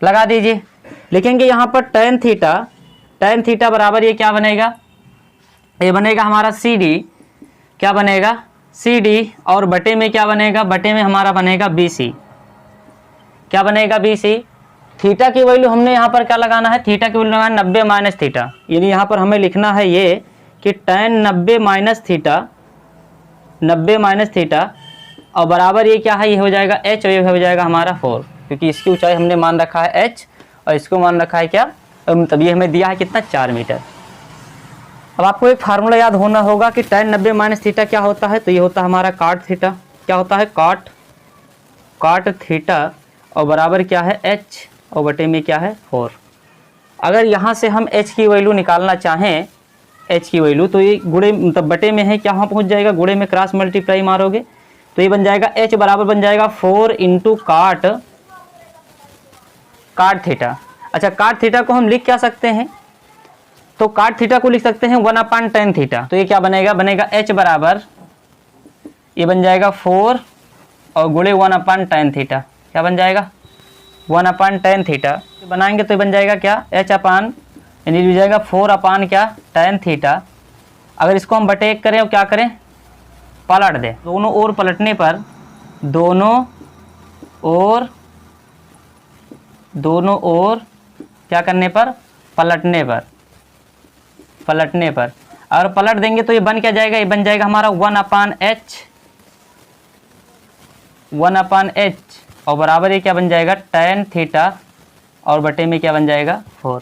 लगा दीजिए। लिखेंगे यहाँ पर tan थीटा बराबर ये क्या बनेगा, ये बनेगा हमारा CD, क्या बनेगा CD, और बटे में क्या बनेगा, बटे में हमारा बनेगा BC, क्या बनेगा BC। थीटा की वैल्यू हमने यहाँ पर क्या लगाना है, थीटा की वैल्यू लगाना 90 माइनस थीटा, यानी यहाँ पर हमें लिखना है ये कि tan 90 माइनस थीटा और बराबर ये क्या है, ये हो जाएगा h और ये हो जाएगा हमारा 4, क्योंकि इसकी ऊंचाई हमने मान रखा है h और इसको मान रखा है क्या, तब ये हमें दिया है कितना 4 मीटर। अब आपको एक फार्मूला याद होना होगा कि tan 90 माइनस थीटा क्या होता है, तो ये होता है हमारा cot थीटा, क्या होता है cot थीटा और बराबर क्या है h और बटे में क्या है 4। अगर यहाँ से हम h की वैल्यू निकालना चाहें एच की वैल्यू, तो ये गुणे मतलब बटे में है, क्या वहाँ पहुँच जाएगा, गुणे में क्रॉस मल्टीप्लाई मारोगे तो ये बन जाएगा एच बराबर बन जाएगा 4 इंटू काट थीटा। अच्छा, काट थीटा को हम लिख क्या सकते हैं, तो काट थीटा को लिख सकते हैं 1/tan थीटा। तो ये क्या बनेगा, बनेगा एच बराबर ये बन जाएगा 4 और गुणे 1/tan थीटा, क्या बन जाएगा 1/tan थीटा। बनाएंगे तो ये बन जाएगा क्या, एच अपान यानी हो जाएगा 4 अपान क्या tan थीटा। अगर इसको हम बटे 1 करें और क्या करें, पलट दें, दोनों ओर पलटने पर दोनों ओर क्या करने पर, पलटने पर अगर पलट देंगे तो ये बन क्या जाएगा, ये बन जाएगा हमारा 1/h और बराबर ये क्या बन जाएगा tan थीटा और बटे में क्या बन जाएगा 4।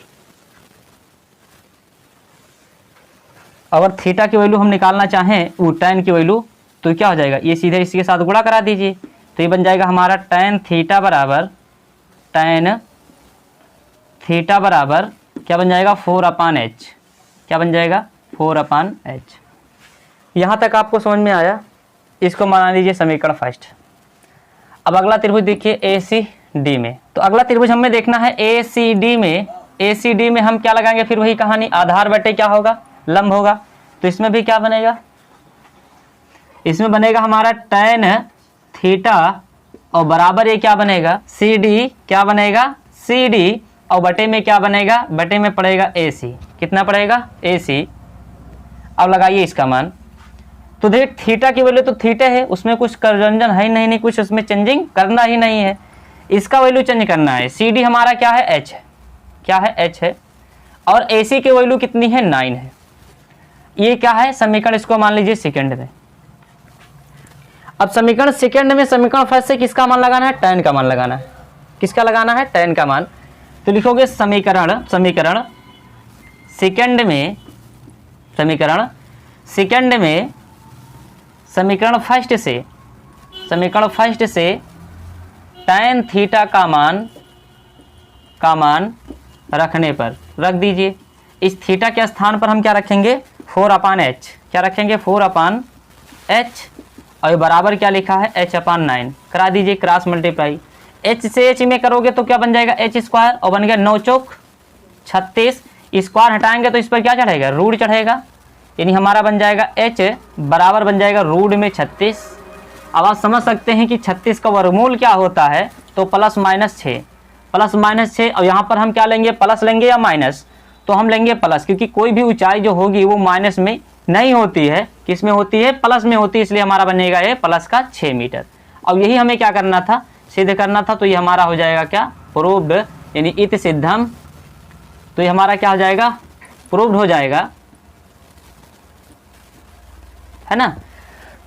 अगर थीटा की वैल्यू हम निकालना चाहें वो tan की वैल्यू तो क्या हो जाएगा, ये सीधे इसके साथ गुणा करा दीजिए तो ये बन जाएगा हमारा tan थीटा बराबर क्या बन जाएगा 4/h, क्या बन जाएगा 4/h। यहाँ तक आपको समझ में आया, इसको मान लीजिए समीकरण फर्स्ट। अब अगला त्रिभुज देखिए ACD में, तो अगला त्रिभुज हमें देखना है ACD में हम क्या लगाएंगे, फिर वही कहानी, आधार बटे क्या होगा, लंब होगा। तो इसमें भी क्या बनेगा, इसमें बनेगा हमारा tan थीटा और बराबर ये क्या बनेगा CD, क्या बनेगा CD और बटे में क्या बनेगा, बटे में पड़ेगा AC, कितना पड़ेगा AC। अब लगाइए इसका मान, तो देख थीटा की वैल्यू तो थीटा है, उसमें कुछ करंजन है नहीं, कुछ उसमें चेंजिंग करना ही नहीं है, इसका वैल्यू चेंज करना है। CD हमारा क्या है H, क्या है H है, और AC की वैल्यू कितनी है 9 है। ये क्या है समीकरण, इसको मान लीजिए सेकंड में। अब समीकरण सेकंड में समीकरण फर्स्ट से किसका मान लगाना है, tan का मान लगाना है। किसका लगाना है, tan का मान। तो लिखोगे समीकरण सेकंड में समीकरण फर्स्ट से tan थीटा का मान रखने पर रख दीजिए। इस थीटा के स्थान पर हम क्या रखेंगे 4/h, क्या रखेंगे 4/h और बराबर क्या लिखा है h/9, करा दीजिए क्रॉस मल्टीप्लाई। h से h में करोगे तो क्या बन जाएगा h² और बन गया 9 चौक 36, स्क्वायर हटाएंगे तो इस पर क्या चढ़ेगा, रूट चढ़ेगा, यानी हमारा बन जाएगा h बराबर बन जाएगा रूट में 36। अब आप समझ सकते हैं कि 36 का वर्गमूल क्या होता है, तो +-6 और यहाँ पर हम क्या लेंगे, प्लस लेंगे या माइनस, तो हम लेंगे प्लस, क्योंकि कोई भी ऊंचाई जो होगी वो माइनस में नहीं होती है, किस में होती है, प्लस में होती है, इसलिए हमारा बनेगा ये प्लस का 6 मीटर। अब यही हमें क्या करना था, सिद्ध करना था, तो ये हमारा हो जाएगा क्या प्रूव्ड, यानी इति सिद्धम, तो ये हमारा क्या हो जाएगा प्रूव्ड हो जाएगा, है ना।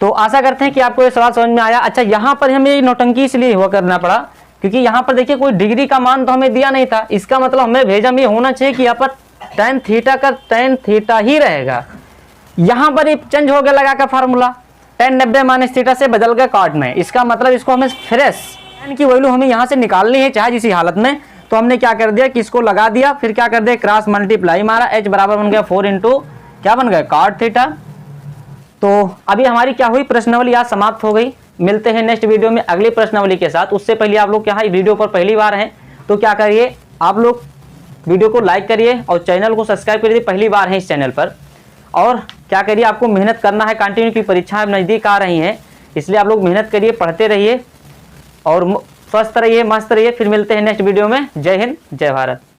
तो आशा करते हैं कि आपको ये सवाल समझ में आया। अच्छा, यहाँ पर हमें ये नौटंकी इसलिए हुआ करना पड़ा क्योंकि यहाँ पर देखिए कोई डिग्री का मान तो हमें दिया नहीं था, इसका मतलब हमें भेजा में होना चाहिए कि यहाँ पर tan थीटा का tan थीटा ही रहेगा। यहाँ पर ये चेंज हो गया लगा का फार्मूला, tan 90 - थीटा से बदल गया काट में, इसका मतलब इसको हमें फ्रेश tan की वैल्यू हमें यहाँ से निकालनी है चाहे जिसी हालत में। तो हमने क्या कर दिया कि इसको लगा दिया, फिर क्या कर दिया क्रॉस मल्टीप्लाई मारा, h बराबर बन गया 4 इंटू क्या बन गया काट थीटा। तो अभी हमारी क्या हुई प्रश्नावली आज समाप्त हो गई। मिलते हैं नेक्स्ट वीडियो में अगली प्रश्नावली के साथ। उससे पहले आप लोग यहाँ वीडियो पर पहली बार हैं तो क्या करिए, आप लोग वीडियो को लाइक करिए और चैनल को सब्सक्राइब करिए, पहली बार है इस चैनल पर। और क्या करिए, आपको मेहनत करना है, कंटिन्यू की परीक्षाएं नज़दीक आ रही हैं, इसलिए आप लोग मेहनत करिए, पढ़ते रहिए और स्वस्थ रहिए, मस्त रहिए। फिर मिलते हैं नेक्स्ट वीडियो में। जय हिंद, जय भारत।